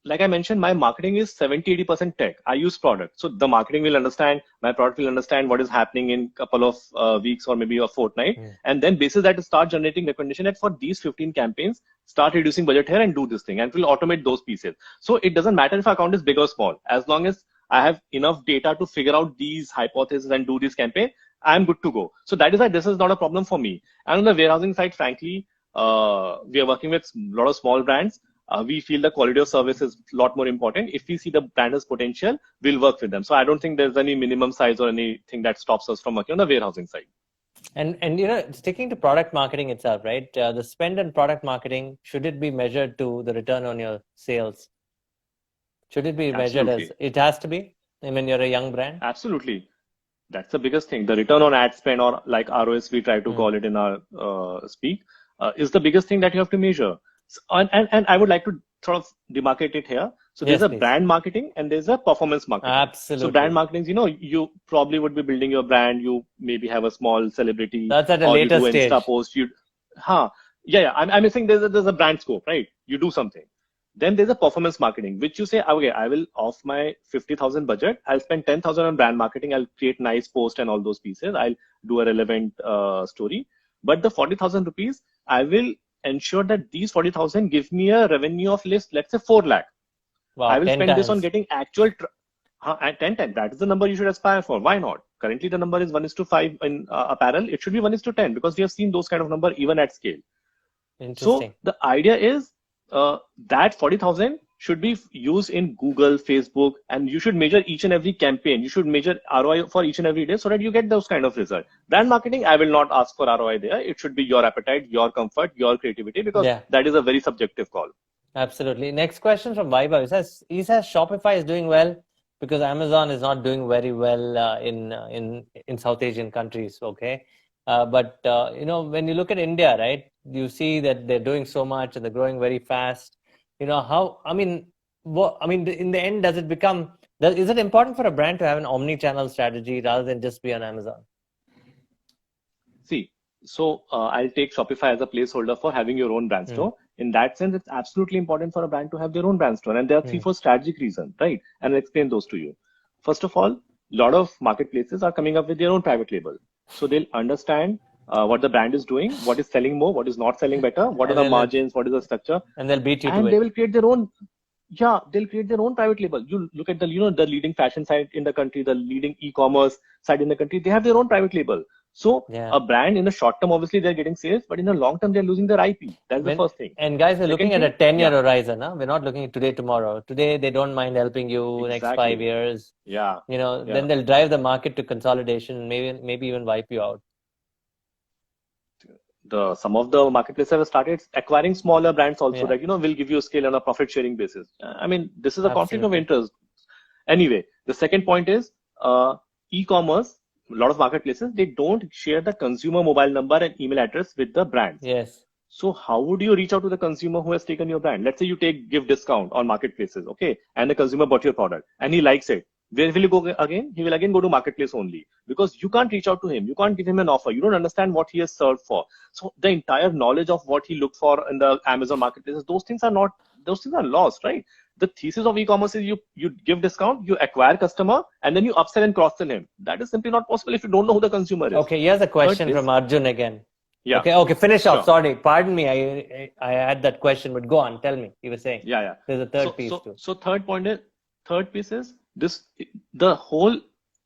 like I mentioned, my marketing is 70-80% tech. I use product. So the marketing will understand, my product will understand what is happening in a couple of weeks or maybe a fortnight. And then basis that start generating recommendation that for these 15 campaigns, start reducing budget here and do this thing and will automate those pieces. So it doesn't matter if account is big or small. As long as I have enough data to figure out these hypotheses and do this campaign, I'm good to go. So that is why this is not a problem for me. And on the warehousing side, frankly, we are working with a lot of small brands. We feel the quality of service is a lot more important. If we see the brand has potential, we'll work with them. So I don't think there's any minimum size or anything that stops us from working on the warehousing side.
And sticking to product marketing itself, right? The spend on product marketing, should it be measured to the return on your sales? Should it be measured as it has to be? I mean, you're a young brand.
Absolutely. That's the biggest thing. The return on ad spend, or like ROS, we try to call it in our speak, is the biggest thing that you have to measure. And I would like to sort of demarcate it here. So there's
Yes,
a
please.
brand marketing and there's a performance marketing. So
Absolutely.
brand marketing, you probably would be building your brand. You maybe have a small celebrity,
That's at a
or you
later
do
stage.
Insta post. Yeah. I'm saying there's a brand scope, right? You do something. Then there's a performance marketing, which you say, okay, I will off my 50,000 budget. I'll spend 10,000 on brand marketing. I'll create nice post and all those pieces. I'll do a relevant story. But the 40,000 rupees, I will ensure that these 40,000 give me a revenue of list, let's say 4 lakh.
Wow,
I will
10
spend this on
times.
getting actual, at 10 times. That is the number you should aspire for. Why not? Currently, the number is 1:5 in apparel. It should be 1:10 because we have seen those kind of number even at scale.
Interesting.
So the idea is that 40,000 should be used in Google, Facebook, and you should measure each and every campaign. You should measure ROI for each and every day so that you get those kind of results. Brand marketing, I will not ask for ROI there. It should be your appetite, your comfort, your creativity, because that is a very subjective call.
Absolutely. Next question from Vaibhav. He says Shopify is doing well because Amazon is not doing very well in South Asian countries. Okay. But when you look at India, right, you see that they're doing so much and they're growing very fast. In the end, is it important for a brand to have an omni-channel strategy rather than just be on Amazon?
See, so I'll take Shopify as a placeholder for having your own brand store. In that sense, it's absolutely important for a brand to have their own brand store. And there are 3-4 strategic reasons, right? And I'll explain those to you. First of all, a lot of marketplaces are coming up with their own private label. So they'll understand what the brand is doing, what is selling more, what is not selling better, what are the margins, what is the structure.
And they'll beat you
and
to it.
They will create their own. Yeah, they'll create their own private label. You look at the leading fashion site in the country, the leading e-commerce site in the country, they have their own private label. So a brand in the short term, obviously they're getting sales, but in the long term, they're losing their IP. That's the first thing.
And guys, we're looking at a 10-year horizon. Huh? We're not looking at today, tomorrow. Today, they don't mind helping you next 5 years.
Yeah.
Then they'll drive the market to consolidation, maybe even wipe you out.
Some of the marketplaces have started acquiring smaller brands also that, will give you a scale on a profit sharing basis. This is a conflict of interest. Anyway, the second point is e-commerce. A lot of marketplaces, they don't share the consumer mobile number and email address with the brands.
Yes.
So how would you reach out to the consumer who has taken your brand? Let's say you give discount on marketplaces, okay? And the consumer bought your product and he likes it. Where will you go again? He will again go to marketplace only because you can't reach out to him. You can't give him an offer. You don't understand what he has served for. So the entire knowledge of what he looked for in the Amazon marketplaces, those things are lost, right? The thesis of e-commerce is you give discount, you acquire customer, and then you upsell and cross-sell him. That is simply not possible if you don't know who the consumer is.
Okay, here's a question from Arjun again.
Yeah.
Okay, finish off. Sorry, pardon me. I had that question, but go on. Tell me. You were saying.
Yeah.
There's a third piece too.
So third piece is the whole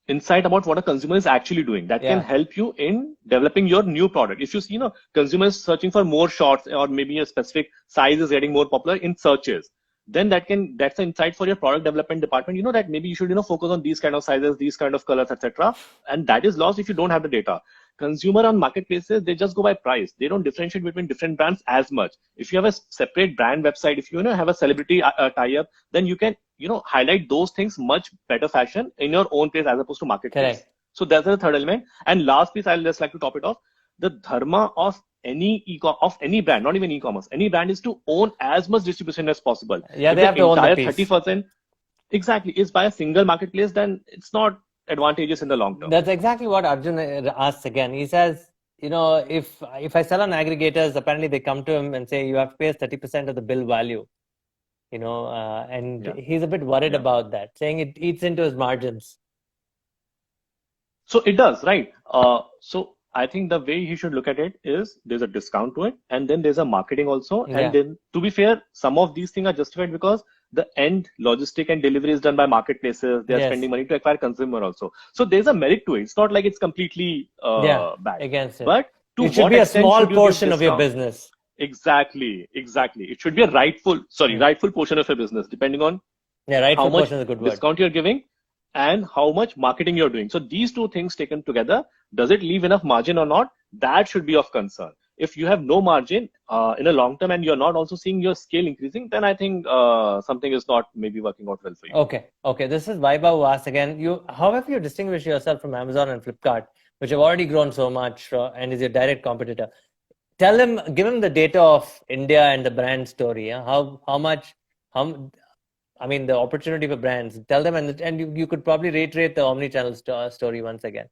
insight about what a consumer is actually doing that can help you in developing your new product. If you see, consumers searching for more shorts or maybe a specific size is getting more popular in searches, then that's an insight for your product development department. That maybe you should, focus on these kind of sizes, these kind of colors, etc. And that is lost if you don't have the data. Consumer on marketplaces, they just go by price. They don't differentiate between different brands as much. If you have a separate brand website, if you have a celebrity tie-up, then you can, highlight those things much better fashion in your own place as opposed to marketplace.
Correct.
So that's the third element. And last piece, I'll just like to top it off. The dharma of any brand, not even e-commerce, any brand is to own as much distribution as possible.
Yeah, they have to own the piece.
30% exactly is by a single marketplace, then it's not advantageous in the long term.
That's exactly what Arjun asks again. He says, if I sell on aggregators, apparently they come to him and say you have to pay us 30% of the bill value. He's a bit worried about that, saying it eats into his margins.
So it does, right? So I think the way he should look at it is there's a discount to it, and then there's a marketing also.
Yeah.
And then, to be fair, some of these things are justified because the end logistic and delivery is done by marketplaces. They are spending money to acquire consumer also. So there's a merit to it. It's not like it's completely bad.
Against it.
But
it should be a small portion of your business.
Exactly. It should be a rightful portion of your business, depending on
rightful
how much
portion is a good word.
Discount you're giving and how much marketing you're doing. So these two things taken together, does it leave enough margin or not? That should be of concern. if you have no margin in a long term and you're not also seeing your scale increasing, then I think something is not maybe working out well for you.
Okay. This is Vaibhav who asked again. How have you distinguished yourself from Amazon and Flipkart, which have already grown so much and is your direct competitor? Give him the data of India and the brand story. Yeah? How much, I mean, the opportunity for brands. Tell them, and you could probably reiterate the omni-channel story once again.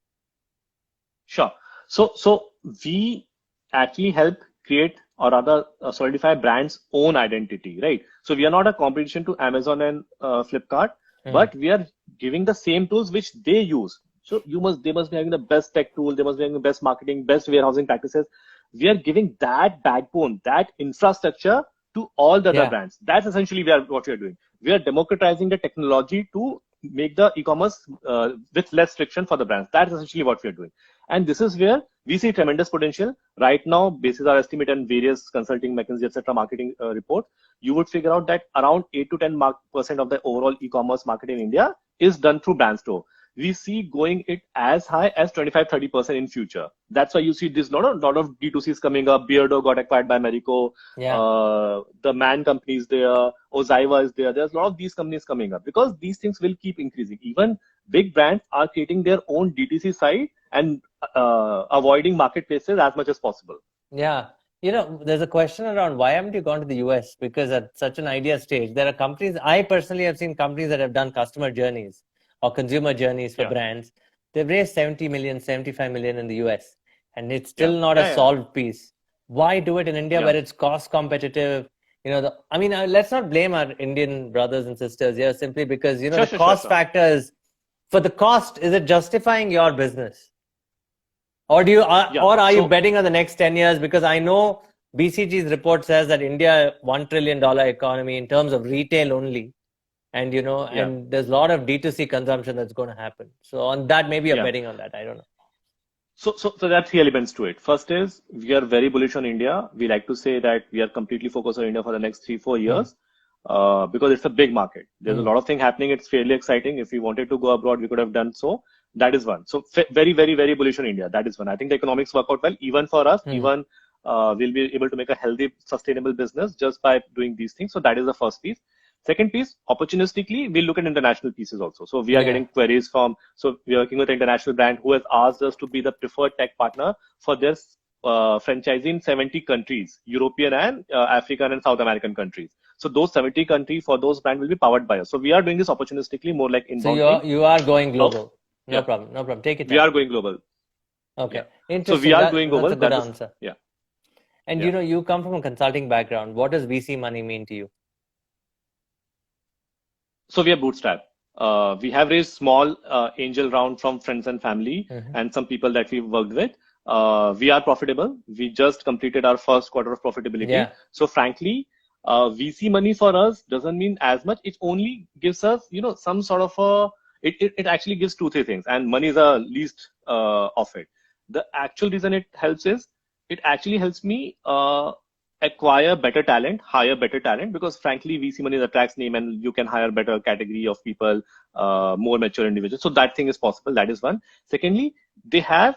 Sure. So we actually help create or rather solidify brands' own identity, right? So we are not a competition to Amazon and Flipkart, but we are giving the same tools which they use. So they must be having the best tech tool, they must be having the best marketing, best warehousing practices. We are giving that backbone, that infrastructure to all the other brands. That's essentially what we are doing. We are democratizing the technology to make the e-commerce with less friction for the brands. That's essentially what we are doing. And this is where we see tremendous potential. Right now, basis our estimate and various consulting, McKinsey, etc. marketing report, you would figure out that around 8 to 10% of the overall e-commerce market in India is done through brand store. We see going it as high as 25-30% in future. That's why you see this lot of D2Cs coming up. Beardo got acquired by Marico. The Man company is there. Oziva is there. There's a lot of these companies coming up because these things will keep increasing. Even big brands are creating their own DTC site and avoiding marketplaces as much as possible.
Yeah. There's a question around why haven't you gone to the US? Because at such an idea stage, there are companies, I personally have seen companies that have done customer journeys or consumer journeys for brands. They've raised 70 million, 75 million in the US, and it's still not a solved piece. Why do it in India where it's cost competitive? Let's not blame our Indian brothers and sisters here simply because, the cost factor is, for the cost, is it justifying your business? Or are you betting on the next 10 years? Because I know BCG's report says that India, $1 trillion economy in terms of retail only. And, and there's a lot of D2C consumption that's going to happen. So on that, maybe you're betting on that. I don't know.
So there are three elements to it. First is we are very bullish on India. We like to say that we are completely focused on India for the next 3-4 years because it's a big market. There's a lot of things happening. It's fairly exciting. If we wanted to go abroad, we could have done so. That is one. So very, very, very bullish on India. That is one. I think the economics work out well, even for us. Even we'll be able to make a healthy, sustainable business just by doing these things. So that is the first piece. Second piece, opportunistically, we look at international pieces also. So we are getting queries so we are working with an international brand who has asked us to be the preferred tech partner for their franchising in 70 countries, European and African and South American countries. So those 70 countries for those brands will be powered by us. So we are doing this opportunistically, more like inbound.
So you are going global. No problem. Take it.
We are going global.
Okay.
So we are going global.
That's a good answer. And you come from a consulting background. What does VC money mean to you?
So we are bootstrap. We have raised small angel round from friends and family and some people that we've worked with. We are profitable. We just completed our first quarter of profitability. So frankly, VC money for us doesn't mean as much. It only gives us, some sort of it actually gives 2-3 things, and money is the least of it. The actual reason it helps is it actually helps me acquire better talent, hire better talent, because frankly, VC money attracts name and you can hire better category of people, more mature individuals. So that thing is possible. That is one. Secondly, they are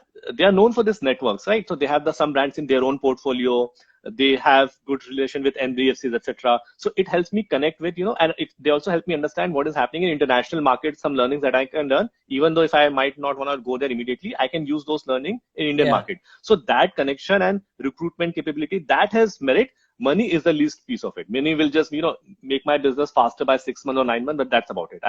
known for this networks, right? So they have some brands in their own portfolio. They have good relation with NBFCs, etc. So it helps me connect with, and they also help me understand what is happening in international markets, some learnings that I can learn, even though if I might not want to go there immediately, I can use those learning in Indian market. So that connection and recruitment capability, that has merit. Money is the least piece of it. Money will just, make my business faster by 6 months or 9 months, but that's about it.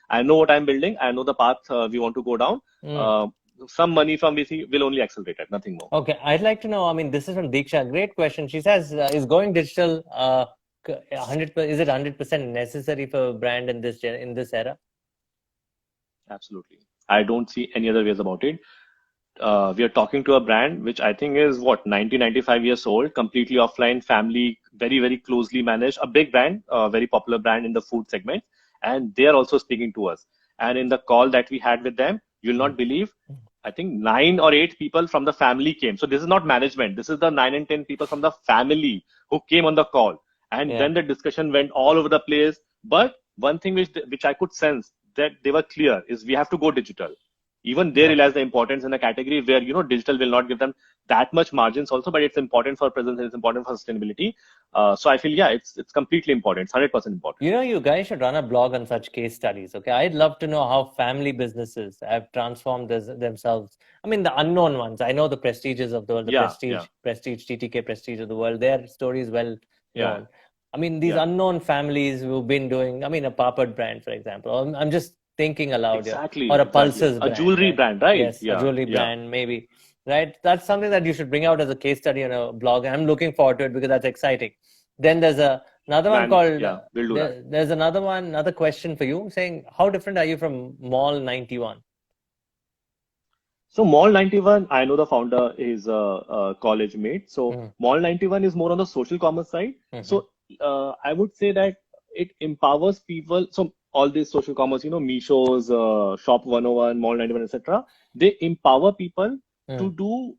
I know what I'm building. I know the path we want to go down. Some money from VC will only accelerate it, nothing more.
Okay, I'd like to know, this is from Diksha. Great question. She says, is going digital 100%? Is it 100% necessary for a brand in this era?
Absolutely. I don't see any other ways about it. We are talking to a brand which I think is 95 years old, completely offline, family, very, very closely managed, a big brand, a very popular brand in the food segment. And they are also speaking to us. And in the call that we had with them, you'll not believe, I think 9 or 8 people from the family came. So this is not management. This is the 9 and 10 people from the family who came on the call. And then the discussion went all over the place. But one thing which I could sense that they were clear is we have to go digital. Even they realize the importance in a category where, digital will not give them that much margins also, but it's important for presence and it's important for sustainability. So I feel, yeah, it's completely important. It's 100% important.
You guys should run a blog on such case studies. Okay, I'd love to know how family businesses have transformed themselves. I mean, the unknown ones. I know the Prestiges of the world, the
Yeah, yeah,
Prestige, TTK Prestige of the world. Their stories well
yeah,
known. I mean, these
yeah.
unknown families who've been doing. I mean, a Papad brand, for example. I'm just thinking aloud here, or
Exactly,
a
exactly.
Pulses
A
brand,
jewelry
right?
brand, right?
Yes, a
Yeah,
jewelry
yeah.
brand, maybe. Right, that's something that you should bring out as a case study on a blog. I'm looking forward to it because that's exciting. Then there's another one
Man,
called
yeah, we'll do that.
there's another question for you saying how different are you from Mall 91?
So Mall 91, I know the founder is a college mate. So
Mm-hmm.
Mall 91 is more on the social commerce side.
Mm-hmm.
So I would say that it empowers people. So all these social commerce, Meesho's, Shop 101, Mall 91, etc. They empower people to do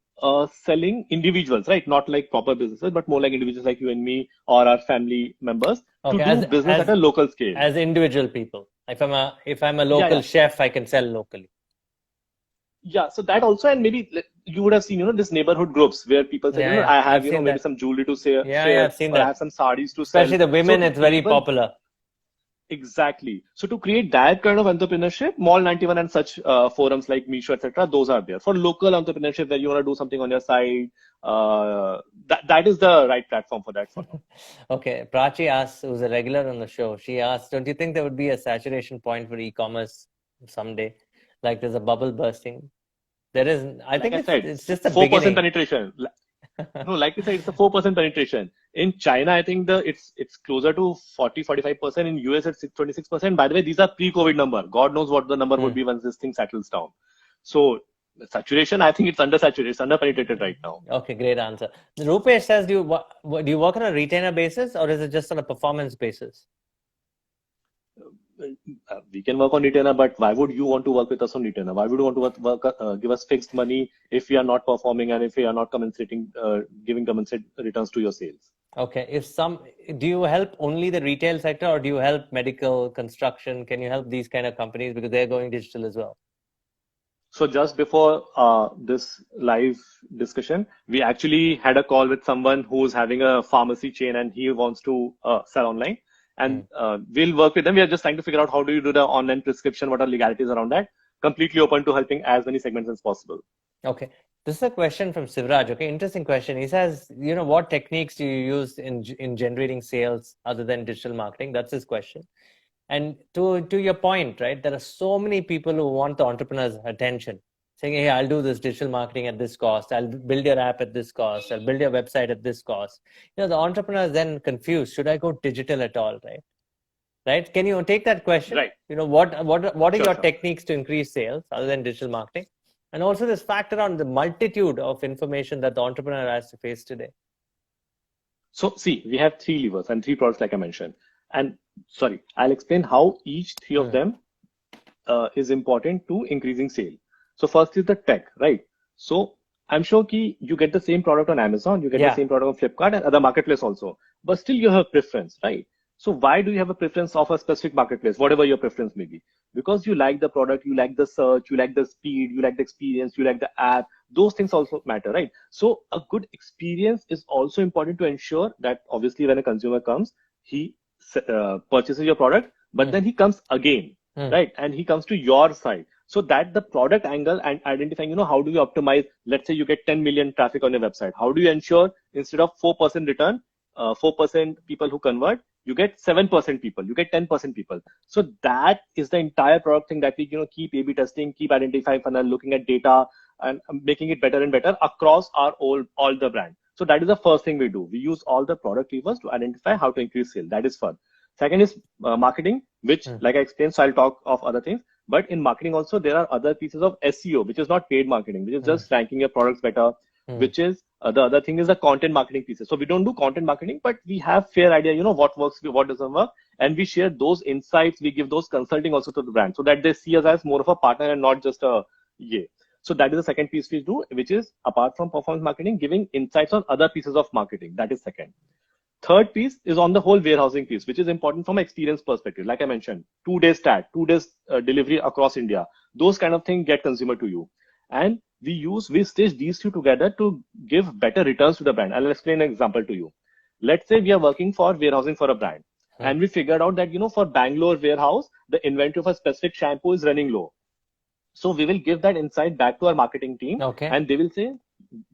selling individuals, right? Not like proper businesses, but more like individuals like you and me or our family members to
Okay,
do business at a local scale.
as individual people. If I'm a
Yeah,
local
yeah.
chef, I can sell locally.
Yeah, so that also, and maybe you would have seen, this neighborhood groups where people say,
Yeah, yeah,
I have,
I've seen
maybe
that.
some jewelry to
Yeah, yeah,
share,
I've seen
or I
that.
have some sarees to sell.
Especially the
So
women,
to
it's very
people,
popular.
exactly. So to create that kind of entrepreneurship, Mall 91 and such forums like Meesho, etc., those are there. For local entrepreneurship where you want to do something on your side, that is the right platform for that for now.
Okay, Prachi asks, who's a regular on the show, she asked, don't you think there would be a saturation point for e-commerce someday? Like there's a bubble bursting. There isn't. I
Like
think
I said,
it's just the
4%
beginning.
penetration. No, like I said, it's a 4% penetration. In China, I think it's closer to 40-45%. In US, it's 26%. By the way, these are pre-COVID number. God knows what the number would be once this thing settles down. So saturation, I think it's undersaturated, it's underpenetrated right now.
Okay, great answer. Rupesh says, do you work on a retainer basis or is it just on a performance basis?
We can work on retainer, but why would you want to work with us on retainer? Why would you want to give us fixed money if we are not performing and if we are not giving commensurate returns to your sales?
Okay, do you help only the retail sector or do you help medical, construction? Can you help these kind of companies because they're going digital as well?
So just before this live discussion, we actually had a call with someone who's having a pharmacy chain and he wants to sell online. And we'll work with them. We are just trying to figure out how do you do the online prescription, what are legalities around that. Completely open to helping as many segments as possible.
Okay. This is a question from Sivraj. Okay, interesting question. He says, what techniques do you use in generating sales other than digital marketing? That's his question. And to your point, right, there are so many people who want the entrepreneur's attention, saying, hey, I'll do this digital marketing at this cost. I'll build your app at this cost. I'll build your website at this cost. The entrepreneur is then confused. Should I go digital at all, right? Right? Can you take that question?
Right.
What are your
Sure.
techniques to increase sales other than digital marketing? And also this fact around the multitude of information that the entrepreneur has to face today.
So see, we have 3 levers and 3 products like I mentioned. And sorry, I'll explain how each 3 of them is important to increasing sale. So first is the tech, right? So I'm sure you get the same product on Amazon, you get the same product on Flipkart and other marketplace also, but still you have preference, right? So why do you have a preference of a specific marketplace, whatever your preference may be? Because you like the product, you like the search, you like the speed, you like the experience, you like the app. Those things also matter, right? So a good experience is also important to ensure that obviously when a consumer comes, he purchases your product, but then he comes again, right? And he comes to your site. So that the product angle and identifying, how do you optimize? Let's say you get 10 million traffic on your website. How do you ensure instead of 4% return, 4% people who convert, you get 7% people, you get 10% people. So that is the entire product thing that we keep A/B testing, keep identifying funnel, looking at data, and making it better and better across all the brand. So that is the first thing we do. We use all the product levers to identify how to increase sale. That is fun. Second is marketing, which like I explained, so I'll talk of other things. But in marketing also, there are other pieces of SEO, which is not paid marketing, which is just ranking your products better, which is the other thing is the content marketing pieces. So we don't do content marketing, but we have fair idea, what works, what doesn't work. And we share those insights. We give those consulting also to the brand so that they see us as more of a partner and not just a yay. So that is the second piece we do, which is apart from performance marketing, giving insights on other pieces of marketing. That is second. Third piece is on the whole warehousing piece, which is important from an experience perspective. Like I mentioned, 2 days tag, 2 days delivery across India. Those kind of things get consumer to you. And we stitch these two together to give better returns to the brand. I'll explain an example to you. Let's say we are working for warehousing for a brand, and we figured out that, for Bangalore warehouse, the inventory of a specific shampoo is running low. So we will give that insight back to our marketing team,
Okay.
and they will say,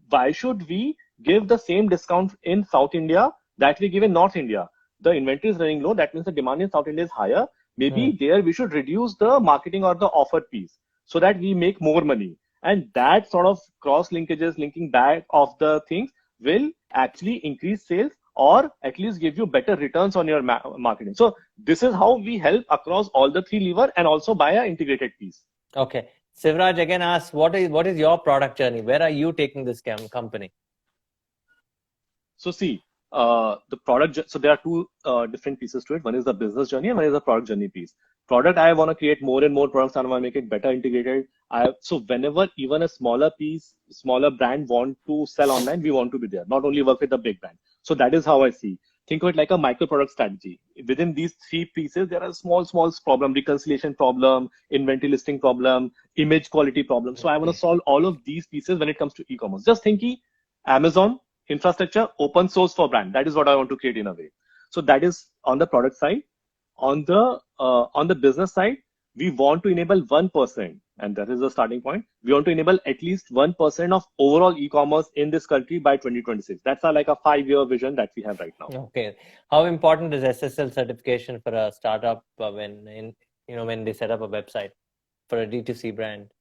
why should we give the same discount in South India that we give in North India? The inventory is running low. That means the demand in South India is higher. Maybe there we should reduce the marketing or the offer piece so that we make more money. And that sort of cross linkages, linking back of the things will actually increase sales or at least give you better returns on your marketing. So this is how we help across all the three levers and also by an integrated piece.
Okay. Sivraj again asks, what is your product journey? Where are you taking this company?
So see, the product, so there are two different pieces to it. One is the business journey and one is the product journey piece. Product, I want to create more and more products and I want to make it better integrated. So whenever even a smaller brand want to sell online, we want to be there, not only work with the big brand. So that is how I see. Think of it like a micro product strategy. Within these three pieces, there are small problem, reconciliation problem, inventory listing problem, image quality problem. So I want to solve all of these pieces when it comes to e-commerce. Just thinking Amazon, infrastructure, open source for brand. That is what I want to create in a way. So that is on the product side. On the business side, we want to enable 1%, and that is the starting point. We want to enable at least 1% of overall e-commerce in this country by 2026. That's like a 5-year vision that we have right now.
Okay. How important is SSL certification for a startup when they set up a website for a D2C brand?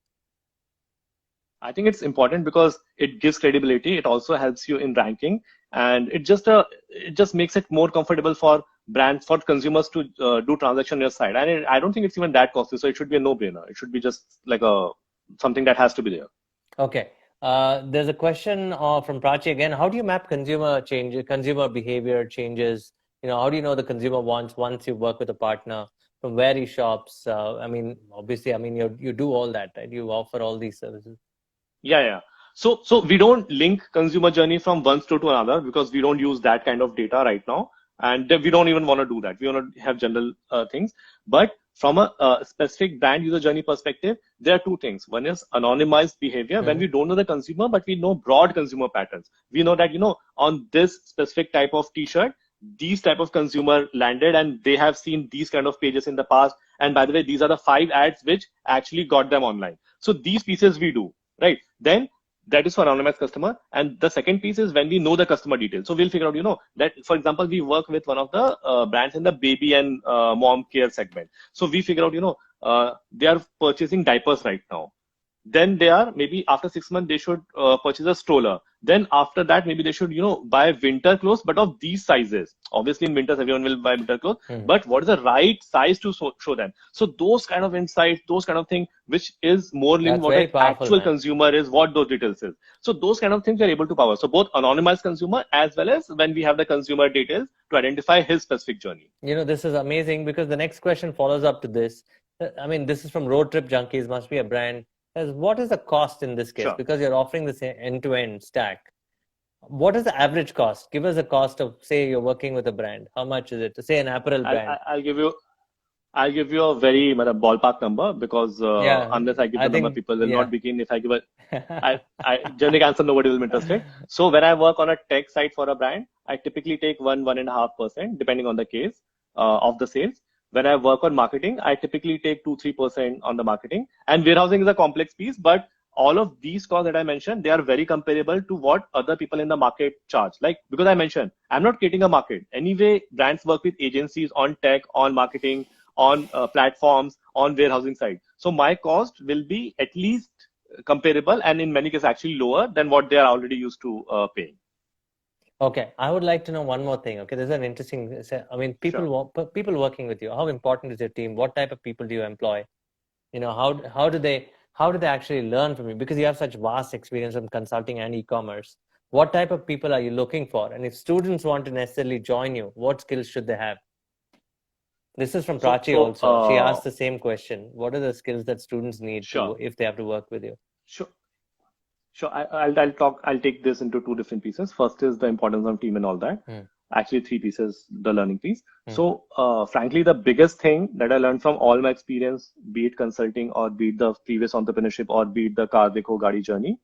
I think it's important because it gives credibility. It also helps you in ranking, and it just makes it more comfortable for brands, for consumers to do transaction on your side. And I don't think it's even that costly, so it should be a no-brainer. It should be just like something that has to be there.
Okay. There's a question from Prachi again. How do you map consumer behavior changes? How do you know the consumer wants once you work with a partner? From where he shops? Obviously, you do all that, right? You offer all these services.
Yeah. So we don't link consumer journey from one store to another because we don't use that kind of data right now. And we don't even want to do that. We want to have general things. But from a specific brand user journey perspective, there are two things. One is anonymized behavior when we don't know the consumer, but we know broad consumer patterns. We know that, on this specific type of t-shirt, these type of consumer landed and they have seen these kind of pages in the past. And by the way, these are the 5 ads which actually got them online. So these pieces we do. Right. Then that is for anonymized customer. And the second piece is when we know the customer details. So we'll figure out, that, for example, we work with one of the brands in the baby and mom care segment. So we figure out, they are purchasing diapers right now. Then they are maybe after 6 months, they should purchase a stroller. Then after that, maybe they should, buy winter clothes, but of these sizes. Obviously in winters, everyone will buy winter clothes, but what is the right size to show them? So those kind of insights, those kind of things, which is more linked what an actual consumer is, what those details is. So those kind of things we are able to power. So both anonymized consumer as well as when we have the consumer details to identify his specific journey.
This is amazing because the next question follows up to this. This is from Road Trip Junkies, must be a brand. What is the cost in this case? Sure. Because you're offering this end-to-end stack. What is the average cost? Give us a cost of, say, you're working with a brand. How much is it? Say an apparel brand.
I'll give you a very ballpark number because unless I give the number, people will not begin. If I give I generic answer, nobody will be interested. So when I work on a tech site for a brand, I typically take 1.5%, depending on the case of the sales. When I work on marketing, I typically take 2-3% on the marketing. And warehousing is a complex piece, but all of these costs that I mentioned, they are very comparable to what other people in the market charge. Because I mentioned, I'm not creating a market. Anyway, brands work with agencies on tech, on marketing, on platforms, on warehousing side. So my cost will be at least comparable and in many cases actually lower than what they are already used to paying.
Okay, I would like to know one more thing. Okay, there's an interesting. People working with you. How important is your team? What type of people do you employ? How do they actually learn from you? Because you have such vast experience in consulting and e-commerce. What type of people are you looking for? And if students want to necessarily join you, what skills should they have? This is from Prachi also. She asked the same question. What are the skills that students need if they have to work with you?
Sure, I'll take this into 2 different pieces. First is the importance of team and all that. Actually, three pieces, the learning piece. So, frankly, the biggest thing that I learned from all my experience, be it consulting or be it the previous entrepreneurship or be it the car dekho gaadi journey,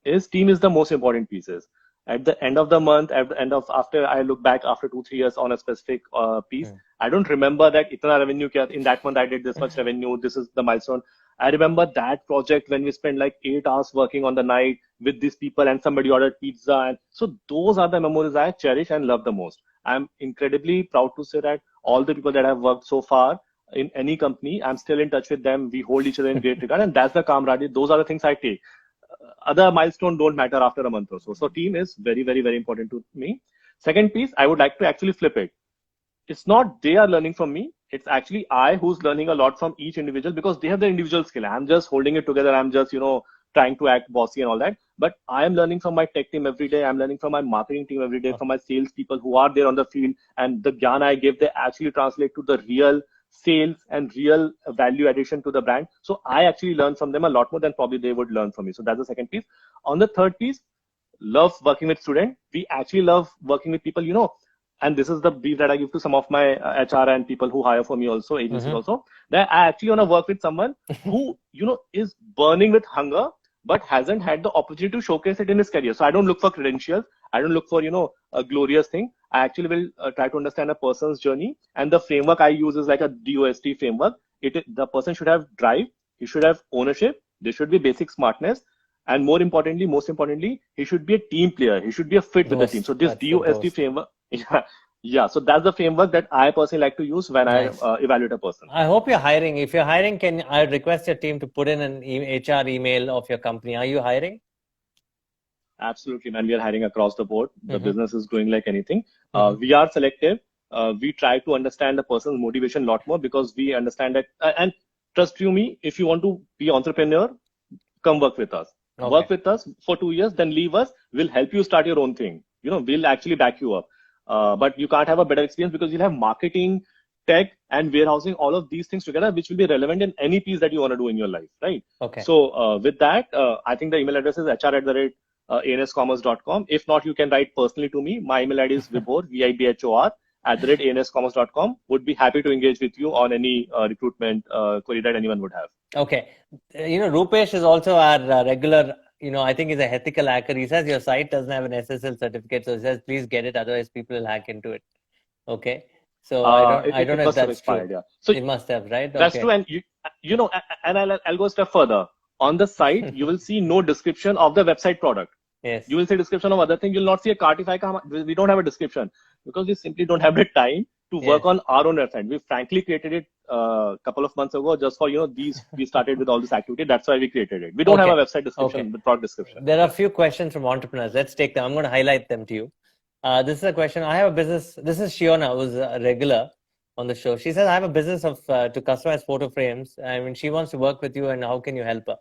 is team is the most important pieces. At the end of the month, at the end of after I look back after 2 3 years on a specific piece, I don't remember that itna revenue kya, in that month I did this much revenue. This is the milestone. I remember that project when we spent like 8 hours working on the night with these people and somebody ordered pizza. And so those are the memories I cherish and love the most. I'm incredibly proud to say that all the people that I've worked so far in any company, I'm still in touch with them. We hold each other in great regard, and that's the camaraderie. Those are the things I take. Other milestones don't matter after a month or so. So team is very, very, very important to me. Second piece, I would like to actually flip it. It's not they are learning from me. It's actually I who's learning a lot from each individual because they have the individual skill. I'm just holding it together. I'm just, trying to act bossy and all that. But I am learning from my tech team every day. I'm learning from my marketing team every day, from my sales people who are there on the field. And the gyan I give, they actually translate to the real sales and real value addition to the brand. So I actually learn from them a lot more than probably they would learn from me. So that's the second piece. On the third piece, love working with students. We actually love working with people, and this is the brief that I give to some of my HR and people who hire for me also, agencies also, that I actually want to work with someone who, is burning with hunger, but hasn't had the opportunity to showcase it in his career. So I don't look for credentials. I don't look for, a glorious thing. I actually will try to understand a person's journey. And the framework I use is like a DOST framework. The person should have drive. He should have ownership. There should be basic smartness. And most importantly, he should be a team player. He should be a fit with the team. So this DOST framework, yeah. So that's the framework that I personally like to use when I evaluate a person.
I hope you're hiring. If you're hiring, can I request your team to put in an HR email of your company? Are you hiring?
Absolutely, man. We are hiring across the board. The business is growing like anything. We are selective. We try to understand the person's motivation a lot more because we understand that. And trust you me, if you want to be entrepreneur, come work with us. Okay. Work with us for 2 years, then leave us. We'll help you start your own thing. We'll actually back you up. But you can't have a better experience because you'll have marketing, tech, and warehousing, all of these things together, which will be relevant in any piece that you want to do in your life, right?
Okay.
So with that, I think the email address is hr@anscommerce.com. If not, you can write personally to me. My email ID is vibhor, VIBHOR, @anscommerce.com. Would be happy to engage with you on any recruitment query that anyone would have.
Okay. Rupesh is also our regular, I think he's a ethical hacker. He says your site doesn't have an SSL certificate. So he says, please get it. Otherwise people will hack into it. Okay. So I don't know if that's true. Yeah. So it must have, right?
That's true. And and I'll go a step further. On the site, you will see no description of the website product.
Yes.
You will see description of other things. You'll not see a Cartify. We don't have a description because we simply don't have the time to work on our own website. We frankly created it a couple of months ago just for, we started with all this activity. That's why we created it. We don't have a website description, the product description.
There are a few questions from entrepreneurs. Let's take them. I'm going to highlight them to you. This is a question. I have a business. This is Shiona, who's a regular on the show. She says, I have a business to customize photo frames. I mean, she wants to work with you, and how can you help her?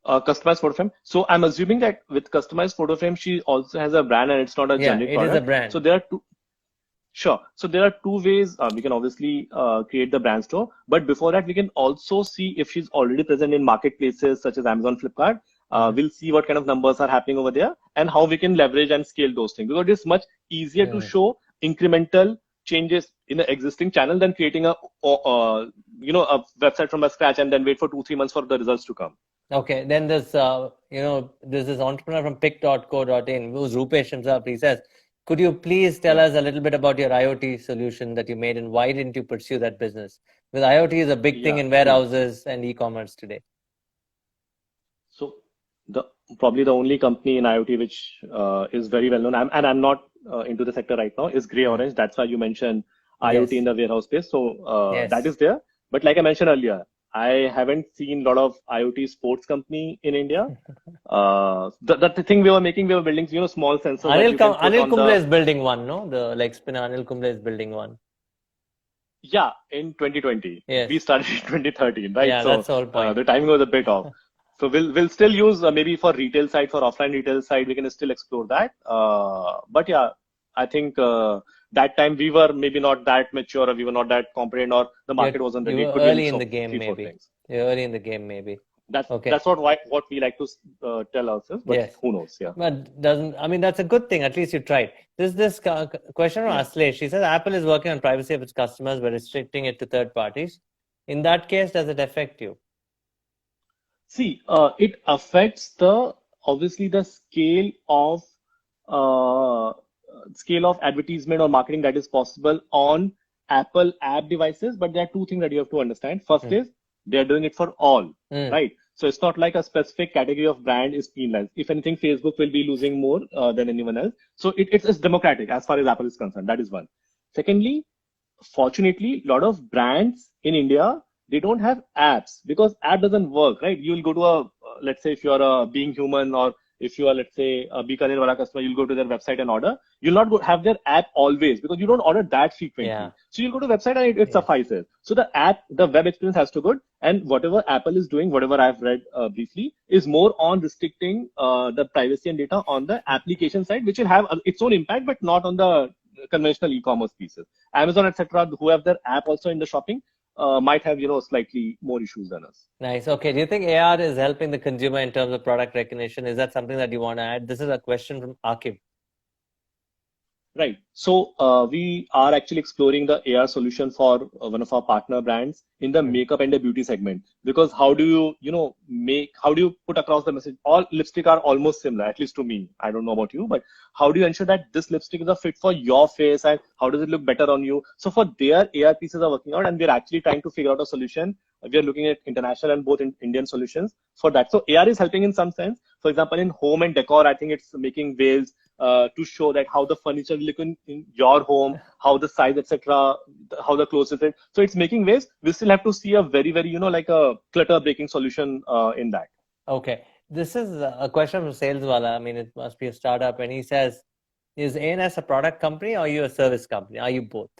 Customized photo frame. So I'm assuming that with customized photo frame, she also has a brand and it's not a generic product.
It is a brand.
So there are two. Sure. So there are two ways we can obviously create the brand store. But before that, we can also see if she's already present in marketplaces such as Amazon, Flipkart. We'll see what kind of numbers are happening over there and how we can leverage and scale those things. Because it's much easier to show incremental changes in the existing channel than creating a website from scratch and then wait for 2-3 months for the results to come.
Okay, then there's this entrepreneur from pick.co.in who's Rupesh himself. He says, could you please tell us a little bit about your IoT solution that you made and why didn't you pursue that business? Because IoT is a big thing in warehouses and e-commerce today.
So probably the only company in IoT which is very well known, and I'm not into the sector right now, is Grey Orange. That's why you mentioned IoT in the warehouse space. So that is there. But like I mentioned earlier, I haven't seen a lot of IoT sports company in India. The thing we were building, small sensors.
Anil Kumble is building one, no? The leg spinner Anil Kumble is building one.
Yeah, in 2020.
Yes.
We started in 2013, right?
Yeah,
so
that's the whole point.
The timing was a bit off. So we'll still use maybe for retail side, for offline retail side, we can still explore that. But yeah, I think that time we were maybe not that mature, or we were not that competent, or the market wasn't ready.
Early in the game, maybe. You're early in the game, maybe. Okay.
That's what we like to tell ourselves. But
Yes.
who knows? Yeah.
But that's a good thing. At least you tried. This question from
Yeah.
Aslesh. She says Apple is working on privacy of its customers by restricting it to third parties. In that case, does it affect you?
See, it affects obviously the uh, scale of advertisement or marketing that is possible on Apple app devices. But there are two things that you have to understand. First
Mm.
is they are doing it for all,
Mm.
right? So it's not like a specific category of brand is penalized. If anything, Facebook will be losing more than anyone else. So it's democratic as far as Apple is concerned. That is one. Secondly, fortunately, a lot of brands in India, they don't have apps because app doesn't work, right? You'll go to let's say if you're a Being Human, or if you are, let's say, a Bikaner wala customer, you'll go to their website and order. You'll not have their app always because you don't order that frequently.
Yeah.
So you'll go to the website and it
Yes.
suffices. So the web experience has to good. And whatever Apple is doing, whatever I've read briefly, is more on restricting the privacy and data on the application side, which will have its own impact, but not on the conventional e-commerce pieces. Amazon, etc., who have their app also in the shopping, might have slightly more issues than us.
Nice. Okay. Do you think AR is helping the consumer in terms of product recognition? Is that something that you want to add? This is a question from Akib.
Right. So we are actually exploring the AR solution for one of our partner brands in the makeup and the beauty segment. Because how do how do you put across the message? All lipstick are almost similar, at least to me. I don't know about you, but how do you ensure that this lipstick is a fit for your face and how does it look better on you? So for their AR pieces are working out, and we're actually trying to figure out a solution. We are looking at international and both Indian solutions for that. So AR is helping in some sense. For example, in home and decor, I think it's making waves to show that how the furniture will look in your home, how the size, etc., how the clothes fit. So it's making waves. We still have to see a very, very, like a clutter breaking solution in that.
Okay. This is a question from Saleswala. I mean, it must be a startup. And he says, is ANS a product company or are you a service company? Are you both?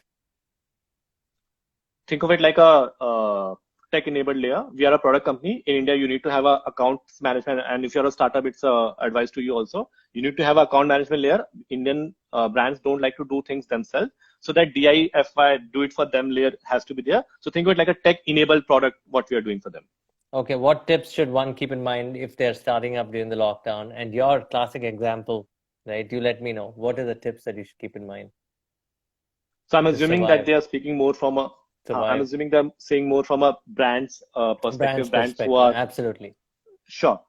Think of it like a tech-enabled layer. We are a product company. In India, you need to have a accounts management. And if you're a startup, it's advice to you also. You need to have an account management layer. Indian brands don't like to do things themselves. So that DIFY, do it for them layer has to be there. So think of it like a tech-enabled product, what we are doing for them.
Okay. What tips should one keep in mind if they're starting up during the lockdown? And your classic example, right? You let me know. What are the tips that you should keep in mind?
So I'm assuming that they are speaking more from a I'm assuming they're saying more from a brand's perspective. Brands who are
absolutely
sure.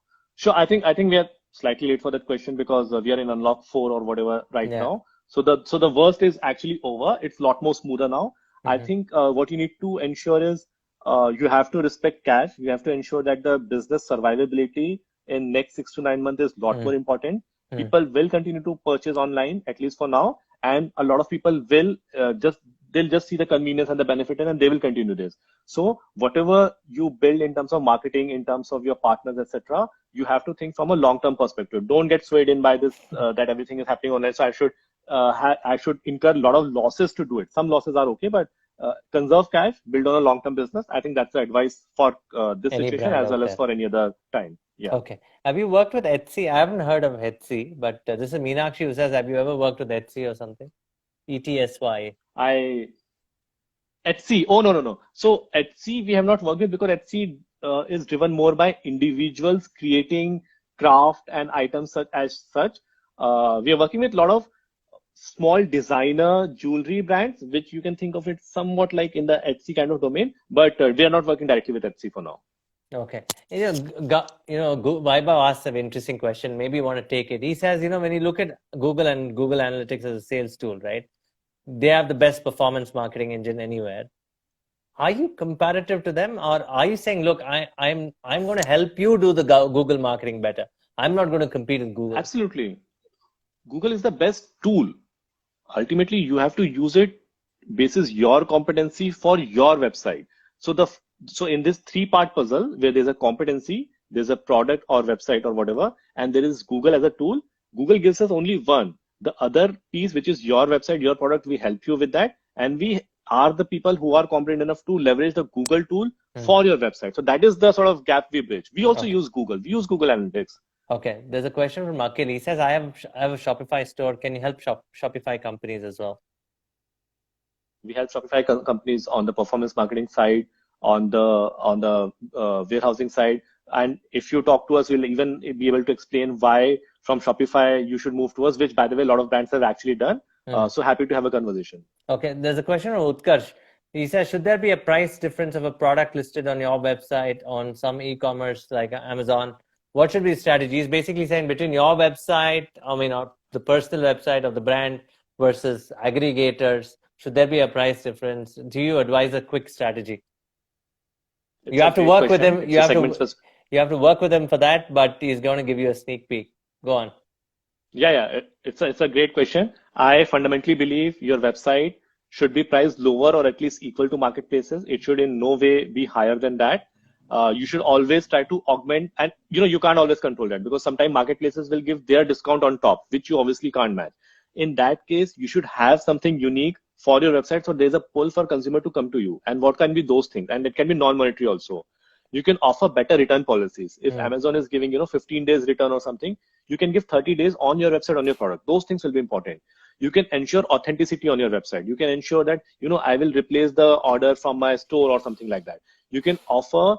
I think we are slightly late for that question because we are in unlock 4 or whatever right now. So the worst is actually over. It's a lot more smoother now. I think what you need to ensure is you have to respect cash. You have to ensure that the business survivability in next 6 to 9 months is a lot more important. People will continue to purchase online, at least for now, and a lot of people will they'll just see the convenience and the benefit and they will continue this. So whatever you build in terms of marketing, in terms of your partners, etc., you have to think from a long-term perspective. Don't get swayed in by this that everything is happening online. So I should incur a lot of losses to do it. Some losses are okay, but conserve cash, build on a long-term business. I think that's the advice for this situation as well as for any other time. Yeah.
Okay. Have you worked with Etsy? I haven't heard of Etsy, but this is Meenakshi who says, have you ever worked with Etsy or something? ETSY.
Etsy. Oh, no. So Etsy, we have not worked with because Etsy is driven more by individuals creating craft and items as such. We are working with a lot of small designer jewelry brands, which you can think of it somewhat like in the Etsy kind of domain, but we are not working directly with Etsy for now.
Okay. Vaibhav asked an interesting question. Maybe you want to take it. He says, when you look at Google and Google Analytics as a sales tool, right? They have the best performance marketing engine anywhere. Are you comparative to them, or are you saying, look, I'm going to help you do the Google marketing better? I'm not going to compete with Google.
Absolutely. Google is the best tool. Ultimately, you have to use it basis your competency for your website. So in this 3-part puzzle where there's a competency, there's a product or website or whatever, and there is Google as a tool, Google gives us only one. The other piece, which is your website, your product, we help you with that. And we are the people who are competent enough to leverage the Google tool for your website. So that is the sort of gap we bridge. We also use Google. We use Google Analytics.
Okay. There's a question from Akhil. He says, I have a Shopify store. Can you help Shopify companies as well?
We help Shopify companies on the performance marketing side, on the warehousing side. And if you talk to us, we'll even be able to explain why from Shopify you should move to us, which by the way, a lot of brands have actually done. So happy to have a conversation.
Okay, there's a question from Utkarsh. He says, should there be a price difference of a product listed on your website on some e-commerce like Amazon? What should be the strategy? He's basically saying between your website, or the personal website of the brand versus aggregators, should there be a price difference? Do you advise a quick strategy?
It's
You
a
have to
great
work with
question.
him.
It's a segment specific.
You have to work with him for that, but he's going to give you a sneak peek. Go on.
Yeah. It's a great question. I fundamentally believe your website should be priced lower or at least equal to marketplaces. It should in no way be higher than that. You should always try to augment, and you can't always control that because sometimes marketplaces will give their discount on top, which you obviously can't match. In that case, you should have something unique for your website so there's a pull for consumer to come to you. And what can be those things? And it can be non-monetary also. You can offer better return policies. If Amazon is giving 15 days return or something, you can give 30 days on your website on your product. Those things will be important. You can ensure authenticity on your website. You can ensure that I will replace the order from my store or something like that. You can offer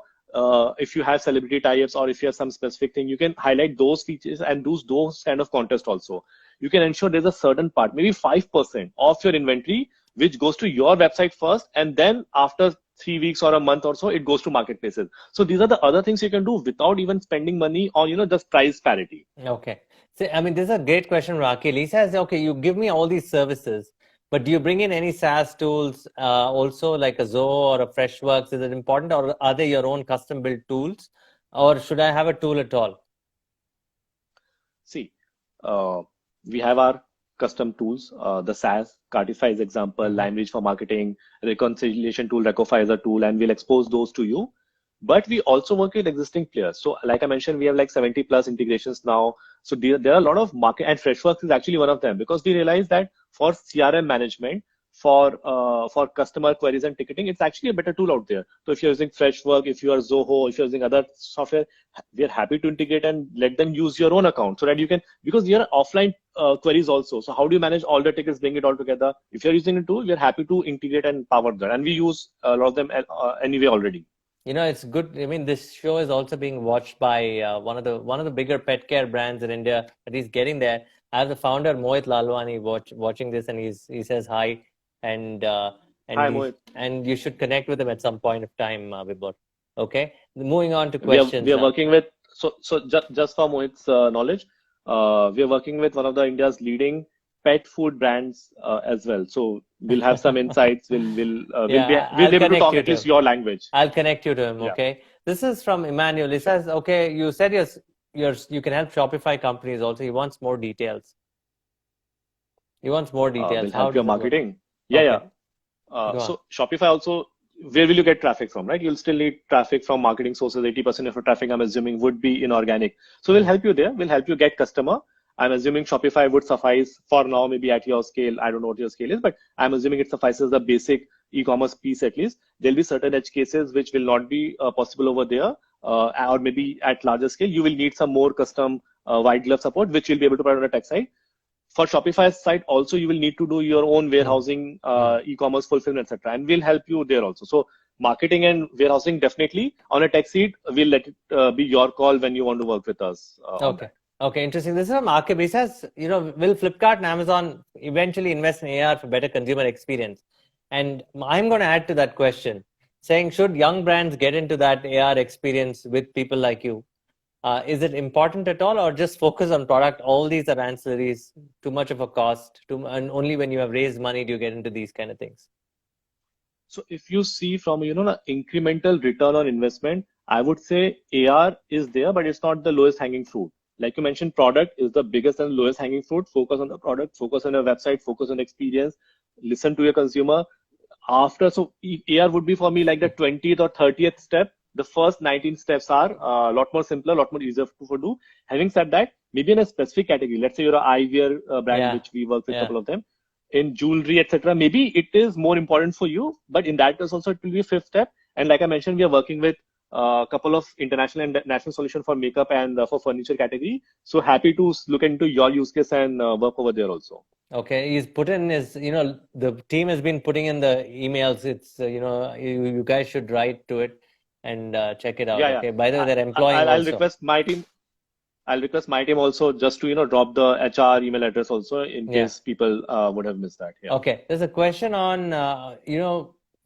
if you have celebrity tie-ups or if you have some specific thing, you can highlight those features and do those kind of contests also. You can ensure there's a certain part, maybe 5% of your inventory, which goes to your website first, and then after 3 weeks or a month or so, it goes to marketplaces. So these are the other things you can do without even spending money on just price parity.
Okay. So, this is a great question, Rakil. He says, okay, you give me all these services, but do you bring in any SaaS tools also like a Zoho or a Freshworks? Is it important, or are they your own custom built tools, or should I have a tool at all?
See, we have our custom tools, the SaaS, Cartify is example, LimeReach for marketing, reconciliation tool, Recofy is a tool, and we'll expose those to you. But we also work with existing players. So like I mentioned, we have like 70 plus integrations now. So there are a lot of market, and Freshworks is actually one of them, because we realize that for CRM management, for customer queries and ticketing, it's actually a better tool out there. So if you're using Freshworks, if you are Zoho, if you're using other software, we are happy to integrate and let them use your own account so that you can, because there are offline queries also. So how do you manage all the tickets, bring it all together? If you're using a tool, we're happy to integrate and power that. And we use a lot of them anyway already.
It's good. This show is also being watched by one of the bigger pet care brands in India, but he's getting there. I have the founder Mohit Lalwani watching this, and he says hi, and
Hi, Mohit.
And you should connect with him at some point of time, Vibhor. Okay. Moving on to questions.
We are working with just for Mohit's knowledge, we are working with one of the India's leading pet food brands as well. So we'll have some insights. We'll be able to talk at least your language.
I'll connect you to him. Okay. This is from Emmanuel. He says, okay, you said you can help Shopify companies also. He wants more details.
We'll help your marketing. Yeah. So Shopify also, where will you get traffic from, right? You'll still need traffic from marketing sources. 80% of your traffic, I'm assuming, would be inorganic. So we'll help you there. We'll help you get customer. I'm assuming Shopify would suffice for now, maybe at your scale. I don't know what your scale is, but I'm assuming it suffices the basic e-commerce piece at least. There'll be certain edge cases which will not be possible over there, or maybe at larger scale. You will need some more custom white glove support, which you'll be able to provide on the tech side. For Shopify's side, also you will need to do your own warehousing, e-commerce fulfillment, etc. And we'll help you there also. So marketing and warehousing definitely. On a tech seat, we'll let it be your call when you want to work with us.
Okay, interesting. This is from Akib. He says, will Flipkart and Amazon eventually invest in AR for better consumer experience? And I'm going to add to that question, saying, should young brands get into that AR experience with people like you? Is it important at all, or just focus on product? All these are ancillaries, too much of a cost, and only when you have raised money do you get into these kind of things.
So if you see from the incremental return on investment, I would say AR is there, but it's not the lowest hanging fruit. Like you mentioned, product is the biggest and lowest hanging fruit. Focus on the product, focus on your website, focus on experience, listen to your consumer. So AR would be for me like the 20th or 30th step. The first 19 steps are a lot more simpler, a lot more easier to do. Having said that, maybe in a specific category, let's say you're an eyewear brand, which we work with a couple of them, in jewelry, etc. Maybe it is more important for you, but in that case also it will be a fifth step. And like I mentioned, we are working with a couple of international and national solutions for makeup and for furniture category. So happy to look into your use case and work over there also.
Okay, he's put in his, the team has been putting in the emails. It's, you guys should write to it. and check it out.
Yeah, yeah.
Okay. By the way,
I,
they're employing
I'll
also.
request my team. I'll request my team also just to drop the HR email address also in
Yeah.
case people would have missed that. Yeah.
Okay. There's a question on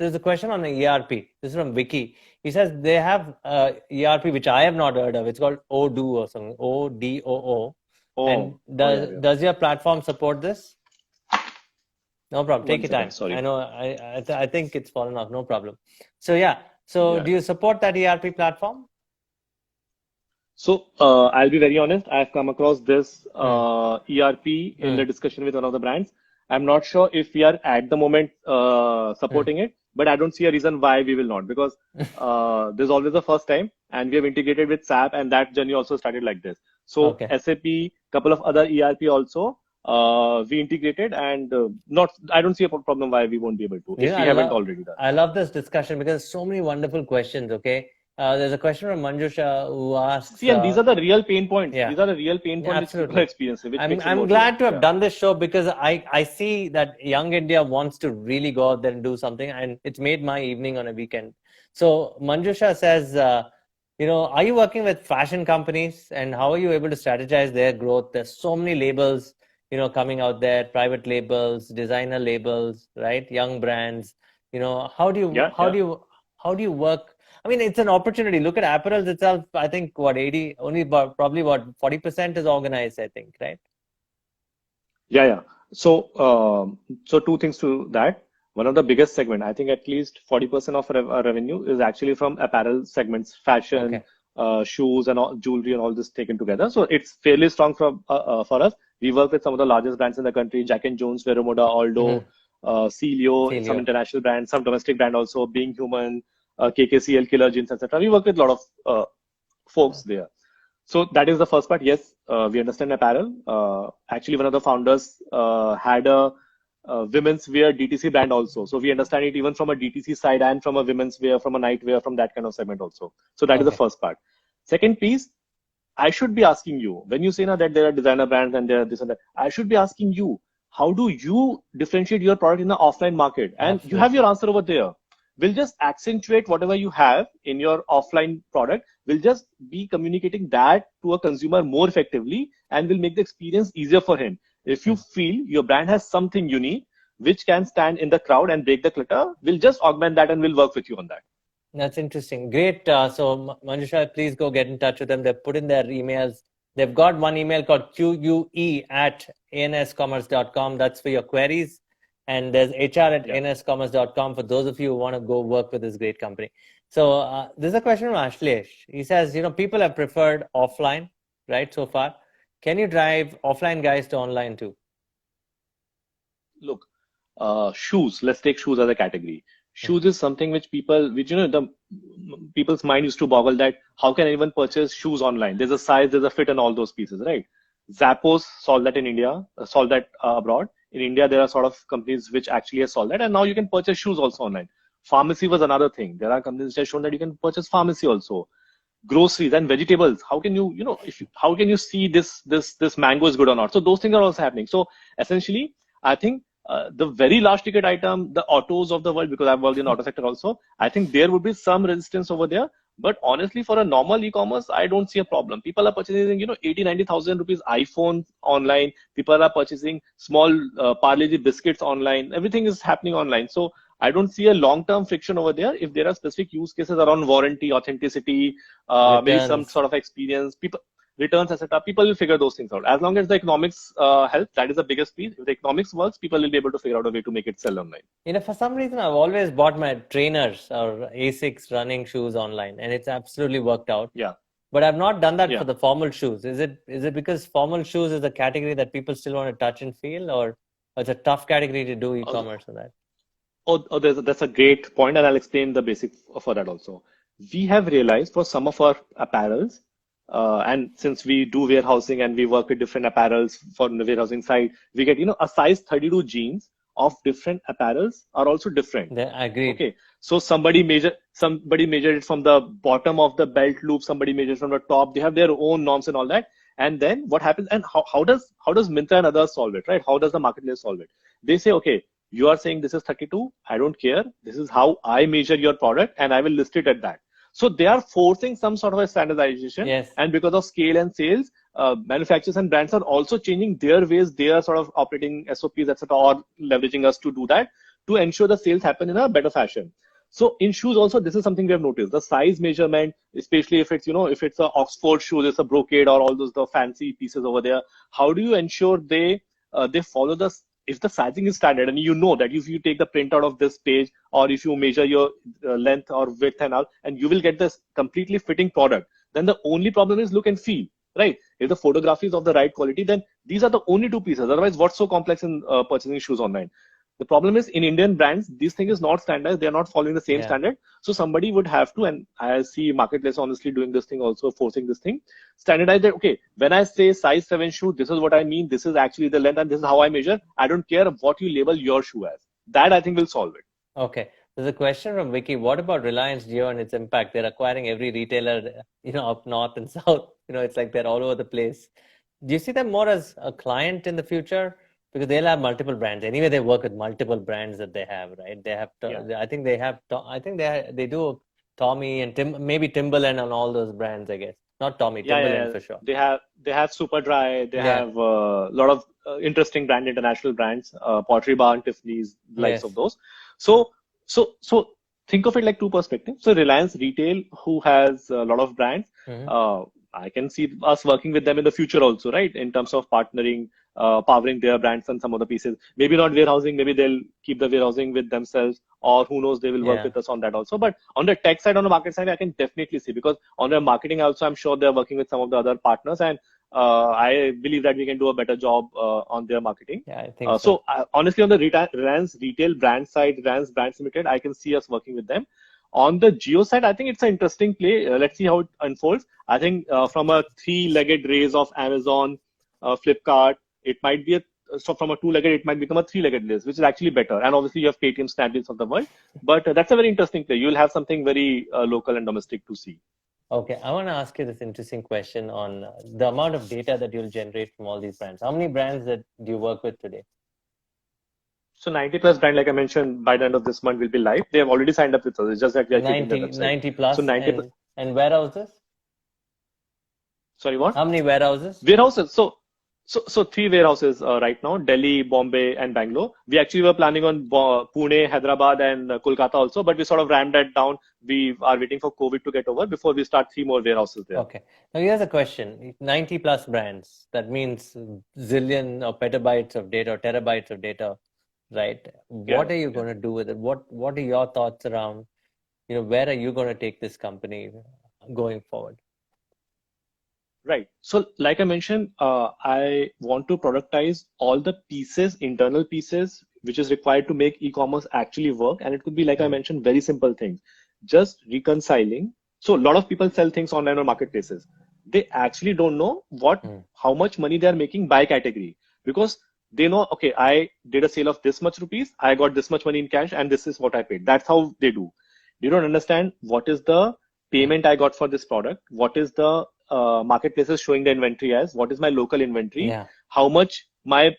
there's a question on the ERP. This is from Vicky. He says they have ERP which I have not heard of. It's called Odoo or something. ODOO. And
Oh yeah, yeah.
does your platform support this? No problem. Take
One
your
second.
time.
Sorry.
I know. I think it's fallen off. No problem. So yeah. So
Yeah.
do you support that ERP platform?
So I'll be very honest. I've come across this ERP in the
Mm.
discussion with one of the brands. I'm not sure if we are at the moment
Mm.
supporting it, but I don't see a reason why we will not, because there's always a first time, and we have integrated with SAP, and that journey also started like this. So
Okay.
SAP, couple of other ERP also, we integrated, and not. I don't see a problem why we won't be able to
You
if
know,
we haven't already done.
I love this discussion because so many wonderful questions. Okay. There's a question from Manjusha who asks,
See, and these are the real pain points.
yeah.
These are the real pain
Yeah,
points which people are
absolutely.
experiencing, which makes it
I'm
more real.
glad to have
Yeah.
done this show because I see that young India wants to really go out there and do something, and it's made my evening on a weekend. So Manjusha says, are you working with fashion companies, and how are you able to strategize their growth? There's so many labels, coming out there, private labels, designer labels, right? Young brands. How do you
Yeah, yeah.
how do you work? I mean, it's an opportunity. Look at apparel itself. I think probably 40% is organized, I think, right?
Yeah, yeah. So two things to that. One of the biggest segment, I think at least 40% of our revenue is actually from apparel segments, fashion,
Okay.
shoes and all, jewelry and all this taken together. So it's fairly strong for us. We work with some of the largest brands in the country, Jack and Jones, Vero Moda, Aldo,
Mm-hmm.
Celio, some
Celio.
international brands, some domestic brand also, Being Human, KKCL, Killer Jeans, etc. We work with a lot of folks there. So that is the first part. Yes, we understand apparel. Actually, one of the founders had a women's wear DTC brand also. So we understand it even from a DTC side and from a women's wear, from a night wear, from that kind of segment also. So that is the
Okay.
first part. Second piece, I should be asking you, when you say now that there are designer brands and there are this and that, I should be asking you, how do you differentiate your product in the offline market? And you have
Absolutely.
your answer over there. We'll just accentuate whatever you have in your offline product. We'll just be communicating that to a consumer more effectively, and will make the experience easier for him. If you feel your brand has something unique which can stand in the crowd and break the clutter, we'll just augment that and we'll work with you on that.
That's interesting. Great. So Manjusha, please go get in touch with them. They've put in their emails. They've got one email called QUE@anscommerce.com. That's for your queries. And there's HR@anscommerce.com for those of you who want to go work with this great company. So there's a question from Ashlesh. He says, people have preferred offline, right, so far. Can you drive offline guys to online too?
Look, shoes. Let's take shoes as a category. Shoes is something which the people's mind used to boggle that how can anyone purchase shoes online? There's a size, there's a fit, and all those pieces, right? Zappos solved that in India, solved that abroad. In India, there are sort of companies which actually have solved that, and now you can purchase shoes also online. Pharmacy was another thing. There are companies which have shown that you can purchase pharmacy also. Groceries and vegetables. How can how can you see this mango is good or not? So those things are also happening. So essentially, I think the very large ticket item, the autos of the world, because I've worked in auto sector also, I think there would be some resistance over there. But honestly, for a normal e-commerce, I don't see a problem. People are purchasing, 80, 90,000 rupees iPhone online. People are purchasing small Parle-G biscuits online. Everything is happening online. So I don't see a long-term friction over there. If there are specific use cases around warranty, authenticity, maybe some
Returns.
sort of experience, people returns, etc. People will figure those things out. As long as the economics help, that is the biggest piece. If the economics works, people will be able to figure out a way to make it sell online.
For some reason, I've always bought my trainers or Asics running shoes online, and it's absolutely worked out.
Yeah.
But I've not done that
Yeah.
for the formal shoes. Is it because formal shoes is a category that people still want to touch and feel, or it's a tough category to do e-commerce on that?
That's a great point, and I'll explain the basics for that also. We have realized for some of our apparels, and since we do warehousing and we work with different apparels for the warehousing side, we get a size 32 jeans of different apparels are also different.
Agreed.
Okay, so somebody measured it from the bottom of the belt loop, somebody measures from the top. They have their own norms and all that. And then what happens, and how does Myntra and others solve it, right? How does the marketplace solve it? They say, okay, you are saying this is 32. I don't care. This is how I measure your product, and I will list it at that. So they are forcing some sort of a standardization,
Yes.
and because of scale and sales, manufacturers and brands are also changing their ways. They are sort of operating SOPs, etc., or leveraging us to do that to ensure the sales happen in a better fashion. So in shoes also, this is something we have noticed. The size measurement, especially if it's, if it's a Oxford shoes, it's a brocade or all those the fancy pieces over there. How do you ensure they follow the, if the sizing is standard, and you know that if you take the printout of this page, or if you measure your length or width and all, and you will get this completely fitting product, then the only problem is look and feel, right? If the photography is of the right quality, then these are the only two pieces. Otherwise, what's so complex in purchasing shoes online? The problem is in Indian brands, this thing is not standard. They're not following the same
Yeah.
standard. So somebody would have to, and I see marketplace honestly doing this thing also, forcing this thing, standardize that. Okay, when I say size 7 shoe, this is what I mean. This is actually the length, and this is how I measure. I don't care what you label your shoe as. That I think will solve it.
Okay. There's a question from Vicky. What about Reliance Jio and its impact? They're acquiring every retailer, up north and south. It's like they're all over the place. Do you see them more as a client in the future? Because they'll have multiple brands. Anyway, they work with multiple brands that they have, right? They have,
Yeah.
I think they have, I think they do Tommy and maybe Timberland on all those brands, I guess. Not Tommy,
Yeah,
Timberland
yeah.
for sure.
They have Superdry. They
Yeah.
have a lot of interesting international brands, Pottery Barn, Tiffany's, likes
Yes.
of those. So think of it like two perspectives. So Reliance Retail, who has a lot of brands, I can see us working with them in the future also, right? In terms of partnering, powering their brands and some other pieces. Maybe not warehousing, maybe they'll keep the warehousing with themselves, or who knows, they will work
Yeah.
with us on that also. But on the tech side, on the market side, I can definitely see, because on their marketing also, I'm sure they're working with some of the other partners, and I believe that we can do a better job on their marketing.
Yeah, I think so.
So honestly, on the Reliance retail brand side, Reliance Brands Limited, I can see us working with them. On the Geo side, I think it's an interesting play. Let's see how it unfolds. I think from a three-legged race of Amazon, Flipkart, it might be so from a two-legged, it might become a three-legged race, which is actually better. And obviously, you have Paytm, Snapdeals of the world. But that's a very interesting play. You'll have something very local and domestic to see.
Okay, I want to ask you this interesting question on the amount of data that you'll generate from all these brands. How many brands that do you work with today?
So 90 plus brand, like I mentioned, by the end of this month will be live. They have already signed up with us. It's just that we are keeping the website.
90 plus.
So 90
and warehouses?
Sorry, what?
How many warehouses?
Warehouses. So three warehouses right now: Delhi, Bombay, and Bangalore. We actually were planning on Pune, Hyderabad, and Kolkata also, but we sort of rammed that down. We are waiting for COVID to get over before we start 3 more warehouses there.
Okay. Now here's a question: 90 plus brands. That means zillion or petabytes of data or terabytes of data, right? What are you going to do with it? What are your thoughts around? Where are you going to take this company going forward?
Right. So like I mentioned, I want to productize all the pieces, internal pieces, which is required to make e-commerce actually work. And it could be, like I mentioned, very simple things. Just reconciling. So a lot of people sell things online or marketplaces. They actually don't know how much money they're making by category, because they know, okay, I did a sale of this much rupees, I got this much money in cash, and this is what I paid. That's how they do. They don't understand what is the payment I got for this product, what is the marketplaces showing the inventory as, what is my local inventory, how much my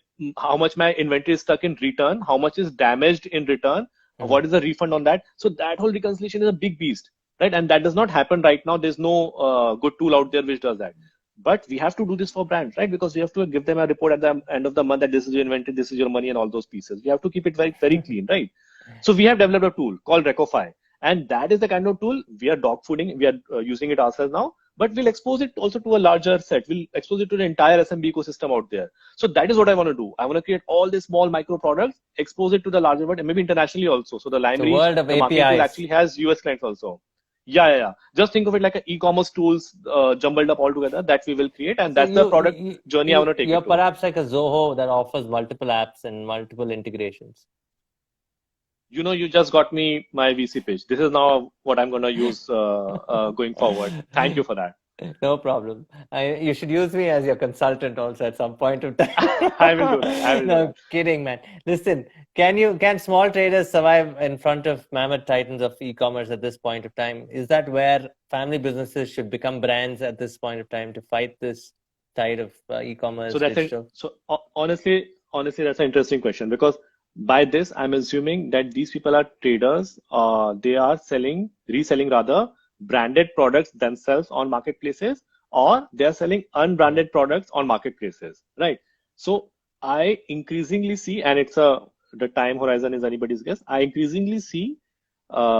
inventory is stuck in return, how much is damaged in return, what is the refund on that. So that whole reconciliation is a big beast, right? And that does not happen right now. There's no good tool out there which does that. But we have to do this for brands, right? Because we have to give them a report at the end of the month that this is your inventory, this is your money, and all those pieces. We have to keep it very, very clean, right? So we have developed a tool called Recofy. And that is the kind of tool we are dog fooding. We are using it ourselves now, but we'll expose it also to a larger set. We'll expose it to the entire SMB ecosystem out there. So that is what I want to do. I want to create all these small micro products, expose it to the larger world, and maybe internationally also. So the Lime Reach, the marketing tool actually has US clients also. Yeah. Just think of it like an e-commerce tools jumbled up all together that we will create, and that's the product journey I want to take.
You're perhaps like a Zoho that offers multiple apps and multiple integrations.
You just got me my VC page. This is now what I'm going to use going forward. Thank you for that.
No problem. You should use me as your consultant also at some point of time.
I will do that.
No, kidding, man. Listen, can small traders survive in front of mammoth titans of e-commerce at this point of time? Is that where family businesses should become brands at this point of time to fight this tide of e-commerce?
So honestly, that's an interesting question, because by this, I'm assuming that these people are traders. They are reselling rather branded products themselves on marketplaces, or they are selling unbranded products on marketplaces, right? So I increasingly see, and the time horizon is anybody's guess. I increasingly see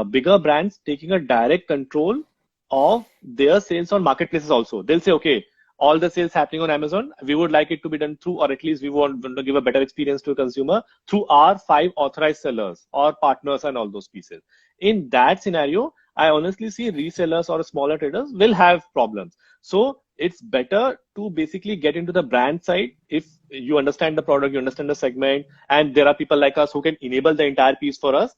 bigger brands taking a direct control of their sales on marketplaces also. They'll say, okay, all the sales happening on Amazon, we would like it to be done through, or at least we want to give a better experience to a consumer through our 5 authorized sellers or partners and all those pieces. In that scenario, I honestly see resellers or smaller traders will have problems. So it's better to basically get into the brand side. If you understand the product, you understand the segment, and there are people like us who can enable the entire piece for us,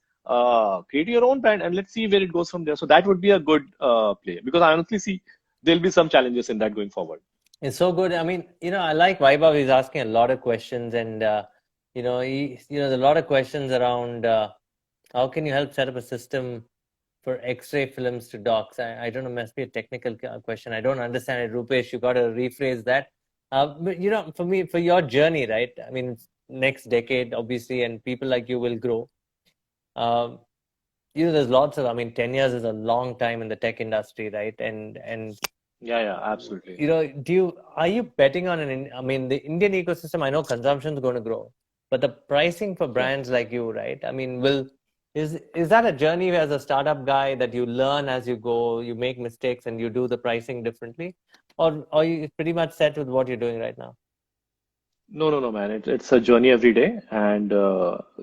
create your own brand and let's see where it goes from there. So that would be a good play, because I honestly see there'll be some challenges in that going forward.
It's so good. I mean, I like Vaibhav. He's asking a lot of questions, and there's a lot of questions around how can you help set up a system for X-ray films to docs. I don't know, must be a technical question. I don't understand it. Rupesh, you got to rephrase that. But for your journey, right? I mean, next decade, obviously, and people like you will grow. There's lots of. I mean, 10 years is a long time in the tech industry, right? And
Yeah, absolutely.
Are you betting on the Indian ecosystem? I know consumption is going to grow, but the pricing for brands like you, right? I mean, is that a journey as a startup guy that you learn as you go, you make mistakes and you do the pricing differently, or are you pretty much set with what you're doing right now?
No, man. It's a journey every day, and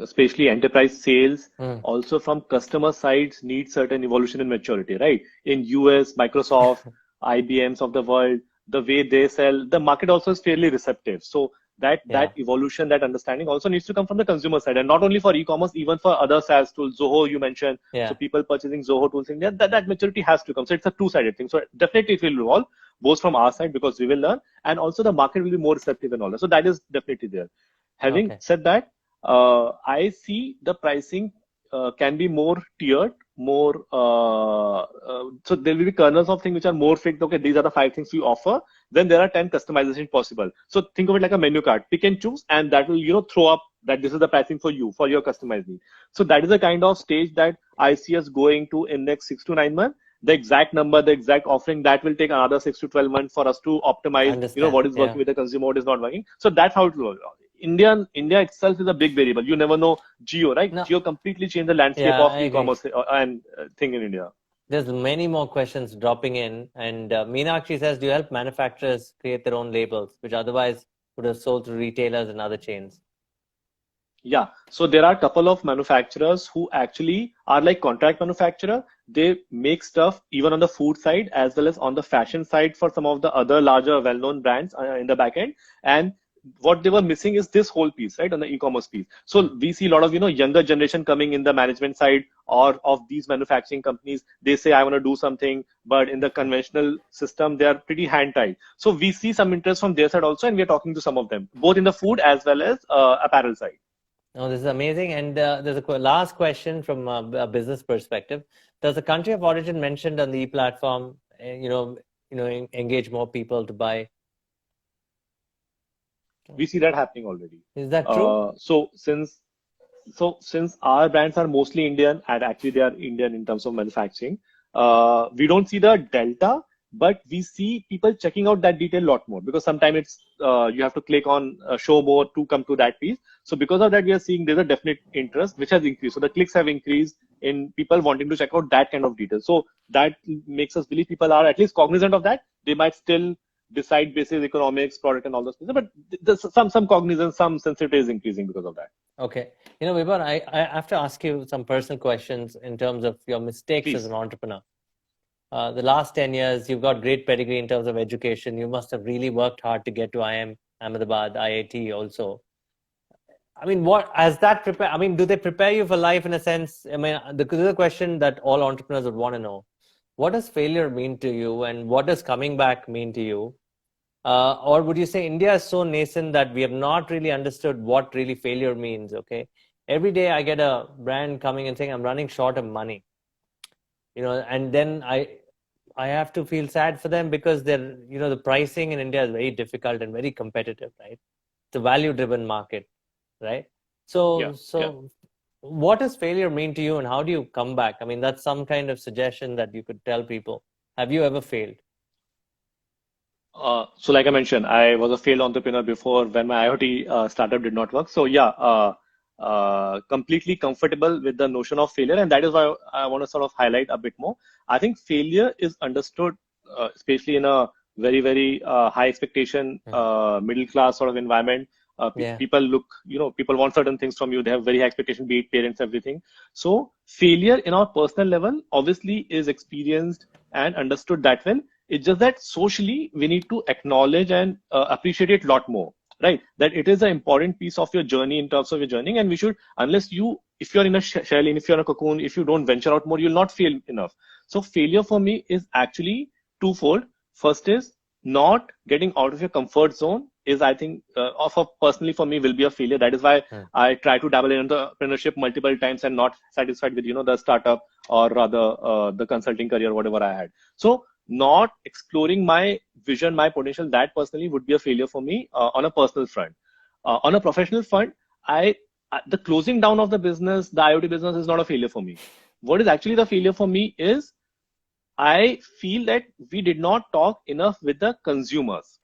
especially enterprise sales, also from customer sides, need certain evolution and maturity, right? In US, Microsoft, IBMs of the world, the way they sell, the market also is fairly receptive. So that evolution, that understanding also needs to come from the consumer side, and not only for e-commerce, even for other SaaS tools. Zoho, you mentioned, so people purchasing Zoho tools in there, that maturity has to come. So it's a two-sided thing. So definitely it will evolve, both from our side because we will learn, and also the market will be more receptive and all that. So that is definitely there. Having said that, I see the pricing can be more tiered, more. So there will be kernels of things which are more fixed. Okay, these are the 5 things we offer. Then there are 10 customization possible. So think of it like a menu card. Pick and choose, and that will throw up that this is the pricing for you, for your customized need. So that is the kind of stage that I see us going to in next 6 to 9 months. The exact number, the exact offering, that will take another 6 to 12 months for us to optimize, what is working with the consumer, what is not working. So that's how it will work. India itself is a big variable. You never know Geo, right? No. Geo completely changed the landscape of e-commerce and thing in India.
There's many more questions dropping in, and Meenakshi says, do you help manufacturers create their own labels, which otherwise would have sold to retailers and other chains?
Yeah, so there are a couple of manufacturers who actually are like contract manufacturer. They make stuff even on the food side as well as on the fashion side for some of the other larger well-known brands in the back end. And what they were missing is this whole piece, right, on the e-commerce piece. So we see a lot of younger generation coming in the management side or of these manufacturing companies. They say, I want to do something, but in the conventional system they are pretty hand tied. So we see some interest from their side also, and we are talking to some of them both in the food as well as apparel side.
Oh, this is amazing. And there's a last question from a business perspective. Does the country of origin mentioned on the e-platform, engage more people to buy?
We see that happening already.
Is that true?
So since our brands are mostly Indian, and actually they are Indian in terms of manufacturing, we don't see the delta, but we see people checking out that detail a lot more, because sometimes it's you have to click on show more to come to that piece. So because of that, we are seeing there's a definite interest which has increased. So the clicks have increased in people wanting to check out that kind of detail. So that makes us believe people are at least cognizant of that. They might still decide basis economics, product, and all those things, but there's some cognizance, some sensitivity is increasing because of that.
Okay, Vibhor, I have to ask you some personal questions in terms of your mistakes Please. As an entrepreneur. The last 10 years, you've got great pedigree in terms of education. You must have really worked hard to get to IIM Ahmedabad, IIT also. I mean, do they prepare you for life in a sense? I mean, the question that all entrepreneurs would want to know. What does failure mean to you, and what does coming back mean to you? Or would you say India is so nascent that we have not really understood what really failure means, okay? Every day I get a brand coming and saying, I'm running short of money. And then I have to feel sad for them because they're, the pricing in India is very difficult and very competitive, right? It's a value-driven market, right? So What does failure mean to you, and how do you come back? I mean, that's some kind of suggestion that you could tell people. Have you ever failed?
So like I mentioned, I was a failed entrepreneur before when my IoT startup did not work. So yeah, completely comfortable with the notion of failure, and that is why I want to sort of highlight a bit more. I think failure is understood, especially in a very high expectation,
Mhm.
middle class sort of environment.
Yeah.
People look, people want certain things from you. They have very high expectation, be it parents, everything. So failure in our personal level obviously is experienced and understood that well. It's just that socially we need to acknowledge and appreciate it a lot more, right? That it is an important piece of your journey in terms of your journey, and we should, unless you, if you're in a shell, and if you're in a cocoon, if you don't venture out more, you'll not fail enough. So failure for me is actually twofold. First is not getting out of your comfort zone is, I think, personally for me will be a failure. That is why
Mm.
I try to dabble in entrepreneurship multiple times and not satisfied with the startup or rather the consulting career, whatever I had. So not exploring my vision, my potential, that personally would be a failure for me on a personal front. On a professional front, the closing down of the business, the IoT business, is not a failure for me. What is actually the failure for me is I feel that we did not talk enough with the consumers,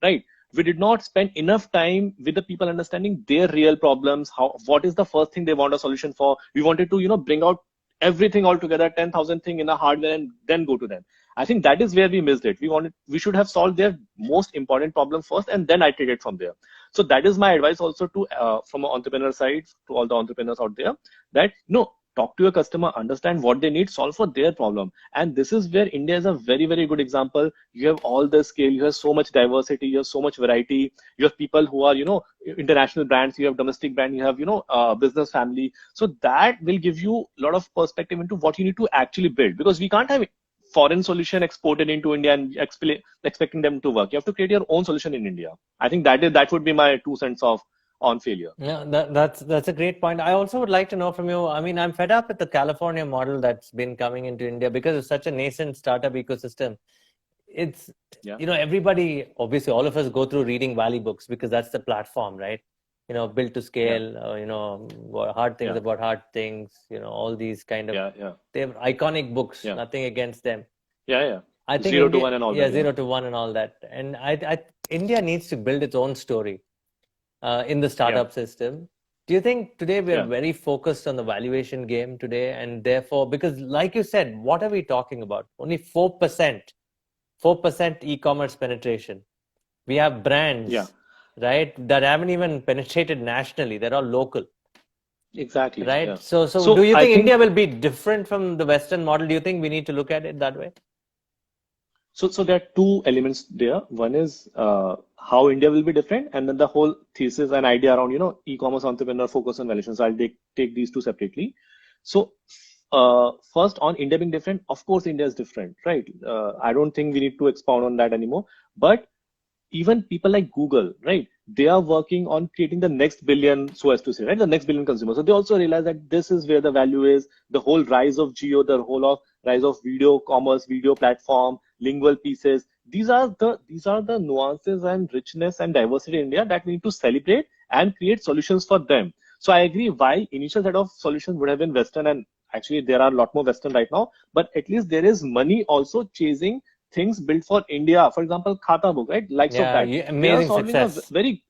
right? We did not spend enough time with the people understanding their real problems. What is the first thing they want a solution for? We wanted to, bring out everything all together, 10,000 thing in a hardware and then go to them. I think that is where we missed it. We should have solved their most important problem first and then iterate it from there. So that is my advice also to, from an entrepreneur side, to all the entrepreneurs out there, that no, talk to your customer, understand what they need, solve for their problem. And this is where India is a very good example. You have all the scale, you have so much diversity, you have so much variety, you have people who are, international brands, you have domestic brand, you have, business family. So that will give you a lot of perspective into what you need to actually build, because we can't have foreign solution exported into India and expecting them to work. You have to create your own solution in India. I think that would be my 2 cents of on failure.
Yeah, that's a great point. I also would like to know from you. I mean, I'm fed up with the California model that's been coming into India because it's such a nascent startup ecosystem. It's,
Yeah,
everybody, obviously, all of us go through reading Valley books because that's the platform, right? Built to
yeah,
scale, hard things
yeah,
about hard things, all these kind of,
yeah, yeah,
they're iconic books,
yeah,
nothing against them.
yeah.
I think
0 to 1
India,
and all
yeah,
that. Yeah,
0 to 1 and all that. And India needs to build its own story in the
yeah,
startup system. Do you think today we are
yeah,
very focused on the valuation game today, and therefore, because like you said, what are we talking about? Only 4% e-commerce penetration. We have
yeah.
brands, right, that haven't even penetrated nationally. They're all local,
Exactly.
right?
Yeah.
So do
So
you
I
think
think
India will be different from the Western model? Do you think we need to look at it that way?
so. There are two elements there. One is how India will be different, and then the whole thesis and idea around e-commerce entrepreneur focus on valuation. So I'll take these two separately. So first on India being different, of course India is different, right? I don't think we need to expound on that anymore. But even people like Google, right? They are working on creating the next billion, so as to say, right? The next billion consumers. So they also realize that this is where the value is. The whole rise of geo, the whole of rise of video commerce, video platform, lingual pieces. These are the nuances and richness and diversity in India that we need to celebrate and create solutions for them. So I agree. While initial set of solutions would have been Western, and actually there are a lot more Western right now, but at least there is money also chasing things built for India. For example, Khata book, right? Likes of
Yeah,
that. They are
amazing
solving a
success.
very,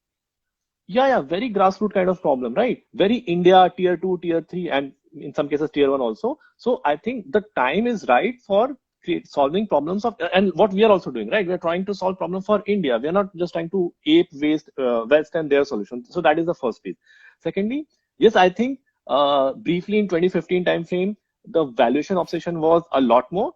yeah, very grassroots kind of problem, right? Very India tier two, tier three, and in some cases tier one also. So I think the time is right for solving problems of, and what we are also doing, right? We are trying to solve problem for India. We are not just trying to ape West and their solutions. So that is the first piece. Secondly, yes, I think briefly in 2015 time frame, the valuation obsession was a lot more.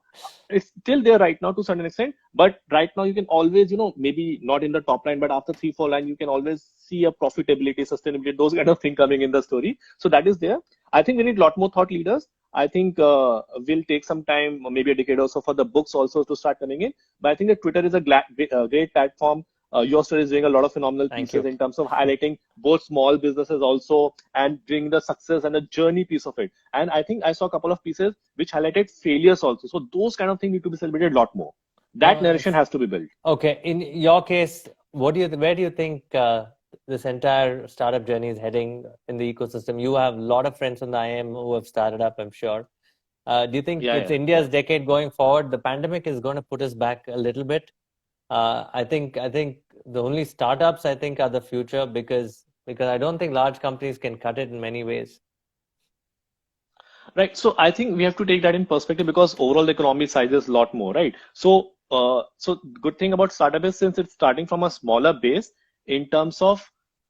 It's still there right now to a certain extent, but right now you can always, maybe not in the top line, but after 3 4 line you can always see a profitability, sustainability, those kind of thing coming in the story. So that is there. I think we need a lot more thought leaders. I think will take some time, maybe a decade or so, for the books also to start coming in. But I think that Twitter is a great platform. Your story is doing a lot of phenomenal
Thank
pieces
you.
in terms of highlighting both small businesses also and bring the success and the journey piece of it. And I think I saw a couple of pieces which highlighted failures also. So those kind of things need to be celebrated a lot more. That
No,
narration has to be built.
okay. In your case, where do you think this entire startup journey is heading in the ecosystem. You have a lot of friends from the IIM who have started up, I'm sure. Do you think it's India's decade going forward? The pandemic is going to put us back a little bit. I think the only startups I think are the future because I don't think large companies can cut it in many ways.
Right. So I think we have to take that in perspective because overall the economy size is a lot more, right? So, so good thing about startup is since it's starting from a smaller base in terms of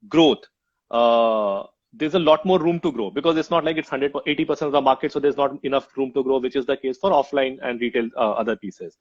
growth, there's a lot more room to grow because it's not like it's 80% of the market, so there's not enough room to grow, which is the case for offline and retail other pieces.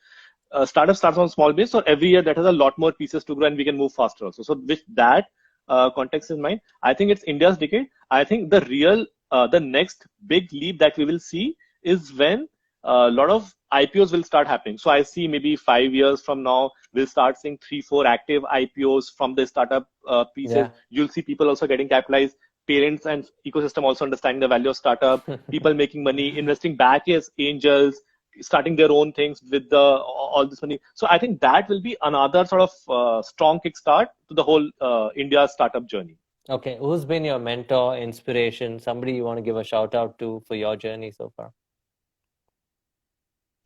Startup starts on small base, so every year that has a lot more pieces to grow and we can move faster also. So with that context in mind, I think it's India's decade. I think the next big leap that we will see is when a lot of IPOs will start happening. So I see maybe 5 years from now, we'll start seeing 3-4 active IPOs from the startup pieces.
Yeah.
You'll see people also getting capitalized, parents and ecosystem also understanding the value of startup, people making money, investing back as angels, starting their own things with all this money. So I think that will be another sort of strong kickstart to the whole India startup journey.
Okay, who's been your mentor, inspiration, somebody you want to give a shout out to for your journey so far?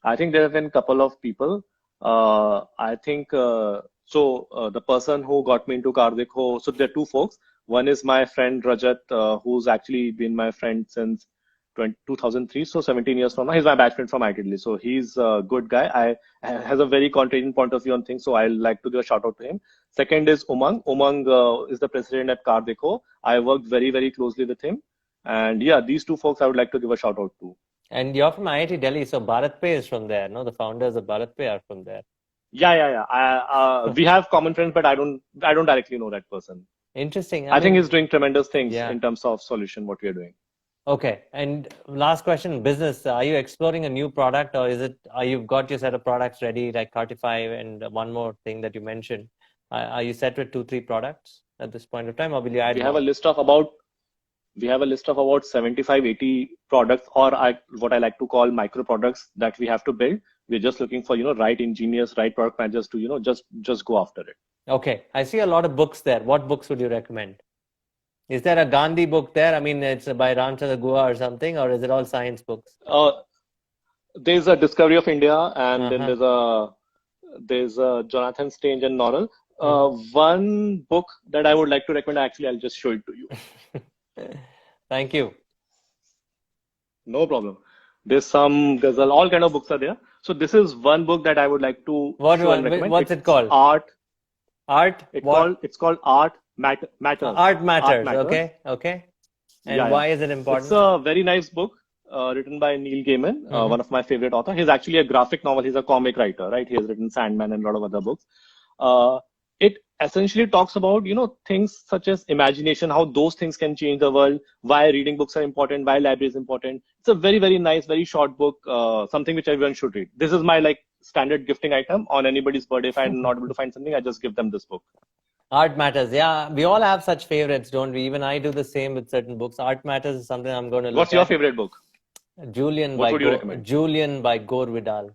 I think there have been a couple of people. I think the person who got me into Car Dekho, so there are two folks. One is my friend Rajat, who's actually been my friend since 2003, so 17 years from now. He's my batch friend from IIT. So he's a good guy. Has a very contrarian point of view on things, so I like to give a shout out to him. Second is Umang. Umang is the president at Car Dekho. I worked very, very closely with him. And yeah, these two folks I would like to give a shout out to.
And you're from IIT Delhi, so BharatPe is from there, no? The founders of BharatPe are from there.
Yeah. We have common friends, but I don't directly know that person.
Interesting.
I think he's doing tremendous things in terms of solution, what we are doing.
Okay. And last question, business. Are you exploring a new product or you've got your set of products ready, like Cartify and one more thing that you mentioned? Are you set with 2-3 products at this point of time, or will you add
more? We have a list of about 75, 80 products, or what I like to call micro products that we have to build. We're just looking for, right engineers, right product managers to, just go after it.
Okay. I see a lot of books there. What books would you recommend? Is there a Gandhi book there? I mean, it's by Ramchandra Guha or something, or is it all science books?
There's a Discovery of India, and then there's a Jonathan Strange and Norrell. One book that I would like to recommend, actually, I'll just show it to you.
Thank you.
No problem. There's all kind of books are there. So this is one book that I would like to recommend.
What's it called? Art?
It's called Art Matters.
Art Matters. Okay. And why is it important?
It's a very nice book written by Neil Gaiman, one of my favorite authors. He's actually a graphic novel. He's a comic writer, right? He has written Sandman and a lot of other books. It essentially talks about, things such as imagination, how those things can change the world, why reading books are important, why library is important. It's a very, very nice, very short book, something which everyone should read. This is my standard gifting item on anybody's birthday. If I'm not able to find something, I just give them this book.
Art Matters. Yeah, we all have such favorites, don't we? Even I do the same with certain books. Art Matters is something I'm going to look at.
What's your favorite book?
Julian by Gore Vidal.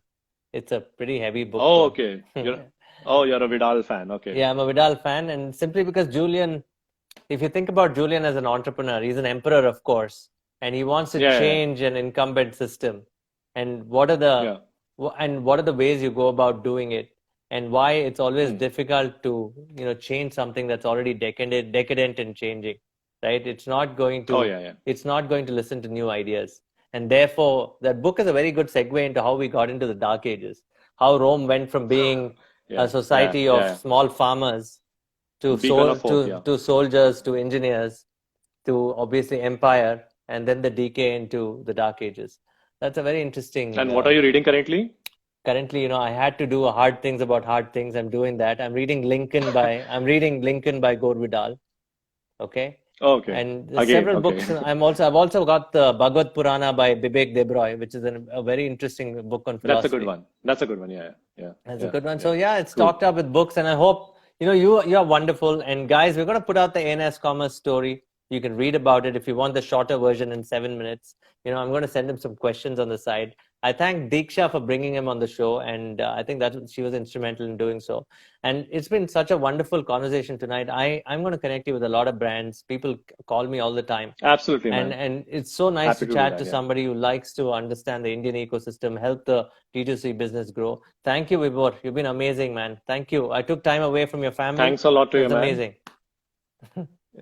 It's a pretty heavy book.
Oh, okay. You're a Vidal fan. Okay.
Yeah, I'm a Vidal fan. And simply because Julian, if you think about Julian as an entrepreneur, he's an emperor, of course, and he wants to change an incumbent system. And what are the ways you go about doing it? And why it's always difficult to, change something that's already decadent and changing, right? It's not going to, it's not going to listen to new ideas. And therefore, that book is a very good segue into how we got into the Dark Ages, how Rome went from being a society of small farmers to soldiers, to engineers, to obviously empire, and then the decay into the Dark Ages. That's a very interesting.
And what are you reading currently?
Currently, I had to do hard things about hard things. I'm doing that. I'm reading Lincoln by Gore Vidal. Okay.
Okay.
And several books. I've also got the Bhagavad Purana by Bibek Debroy, which is a very interesting book on philosophy.
That's a good one. Yeah.
That's a good one. So it's stocked up with books, and I hope you are wonderful. And guys, we're going to put out the ANS Commerce story. You can read about it if you want the shorter version in 7 minutes. I'm going to send him some questions on the side. I thank Diksha for bringing him on the show, and I think that she was instrumental in doing so. And it's been such a wonderful conversation tonight. I'm going to connect you with a lot of brands. People call me all the time.
Absolutely, man.
And it's so nice
Happy
to
to
chat
do
to
that,
somebody who likes to understand the Indian ecosystem, help the D2C business grow. Thank you, Vibhor. You've been amazing, man. Thank you. I took time away from your family.
Thanks a lot to you,
It's
man.
amazing.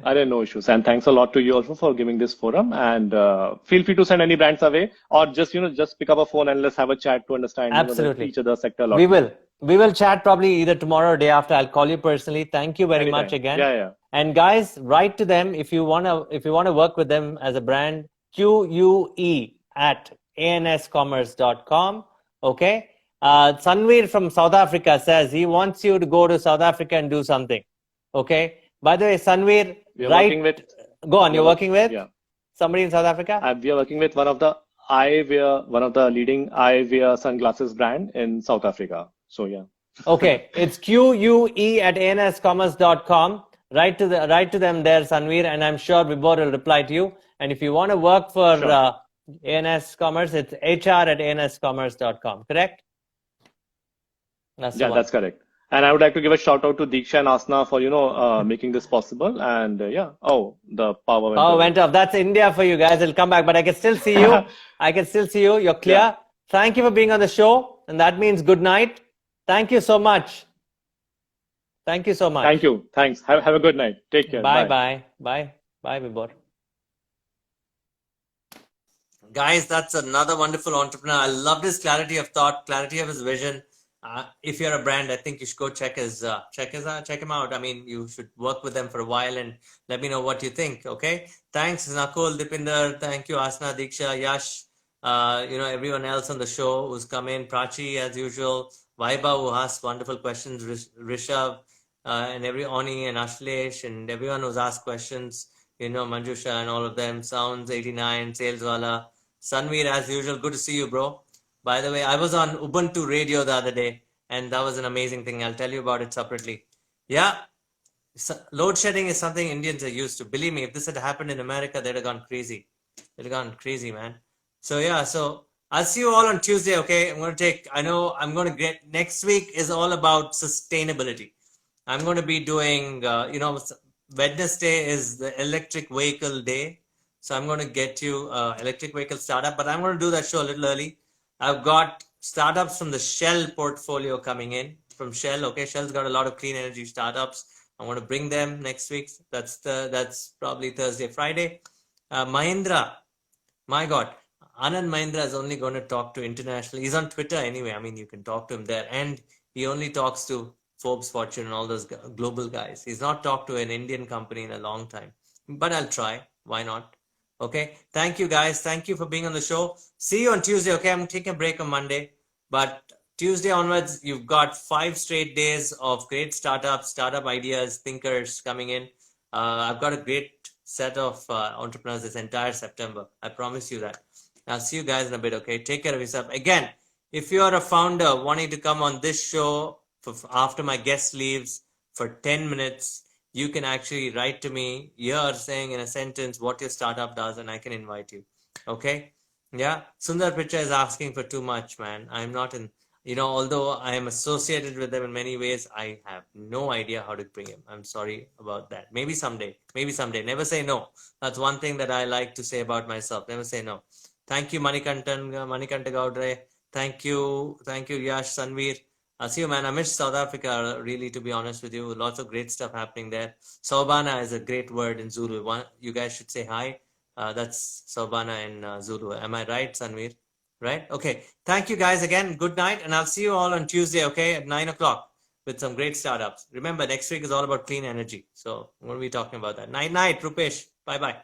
I didn't no issues, and thanks a lot to you also for giving this forum. And feel free to send any brands away, or just just pick up a phone and let's have a chat to understand
Absolutely.
each other's sector a lot.
We will chat probably either tomorrow or day after. I'll call you personally. Thank you very
Anytime.
much again.
Yeah.
And guys, write to them if you wanna work with them as a brand. QUE@anscommerce.com. Okay. Sanveer from South Africa says he wants you to go to South Africa and do something. Okay. By the way, Sanveer,
You're working with.
Go on. You're working with somebody in South Africa.
We are working with one of the leading eyewear sunglasses brand in South Africa. So yeah.
Okay, it's QUE@anscommerce.com. Write to them there, Sanveer, and I'm sure Vibhor will reply to you. And if you want to work for ANS Commerce, it's HR@anscommerce.com. Correct?
That's correct. And I would like to give a shout out to Diksha and Asna for making this possible. And the power
went off. That's India for you guys. It'll come back, but I can still see you. You're clear. Yeah. Thank you for being on the show, and that means good night. Thank you so much. Thank you so much.
Thank you. Thanks. Have a good night. Take care.
Bye, Vibhor. Guys, that's another wonderful entrepreneur. I love his clarity of thought, clarity of his vision. If you're a brand, I think you should go check him out. I mean, you should work with them for a while and let me know what you think. Okay. Thanks, Nakul, Dipinder. Thank you, Asna, Diksha, Yash. Everyone else on the show who's come in. Prachi, as usual. Vaiba, who asked wonderful questions. Rishabh, and Oni and Ashlesh and everyone who's asked questions. Manjusha and all of them. Sounds 89, Saleswala. Sanveer, as usual. Good to see you, bro. By the way, I was on Ubuntu Radio the other day, and that was an amazing thing. I'll tell you about it separately. Yeah, load shedding is something Indians are used to. Believe me, if this had happened in America, they'd have gone crazy. Man. So I'll see you all on Tuesday, okay? Next week is all about sustainability. I'm going to be doing, Wednesday is the electric vehicle day. So I'm going to get you electric vehicle startup, but I'm going to do that show a little early. I've got startups from the Shell portfolio coming in from Shell. Okay, Shell's got a lot of clean energy startups. I want to bring them next week. That's probably Thursday, Friday. Mahindra, my God, Anand Mahindra is only going to talk to international. He's on Twitter anyway. I mean, you can talk to him there, and he only talks to Forbes, Fortune, and all those global guys. He's not talked to an Indian company in a long time, but I'll try. Why not? Okay. Thank you, guys. Thank you for being on the show. See you on Tuesday. Okay. I'm taking a break on Monday, but Tuesday onwards, you've got 5 straight days of great startups, startup ideas, thinkers coming in. I've got a great set of entrepreneurs this entire September. I promise you that. I'll see you guys in a bit. Okay. Take care of yourself. Again, if you're a founder wanting to come on this show after my guest leaves for 10 minutes, you can actually write to me here saying in a sentence what your startup does, and I can invite you. Okay? Yeah. Sundar Pichai is asking for too much, man. I'm not in, although I am associated with them in many ways, I have no idea how to bring him. I'm sorry about that. Maybe someday. Never say no. That's one thing that I like to say about myself. Never say no. Thank you, Manikanta Gaudre. Thank you, Yash, Sanveer. See you, man. I miss South Africa, really, to be honest with you. Lots of great stuff happening there. Saubana is a great word in Zulu. You guys should say hi. That's Saubana in Zulu. Am I right, Sanveer? Right? Okay. Thank you, guys, again. Good night. And I'll see you all on Tuesday, okay, at 9 o'clock with some great startups. Remember, next week is all about clean energy. So I'm going to be talking about that. Night, Rupesh. Bye-bye.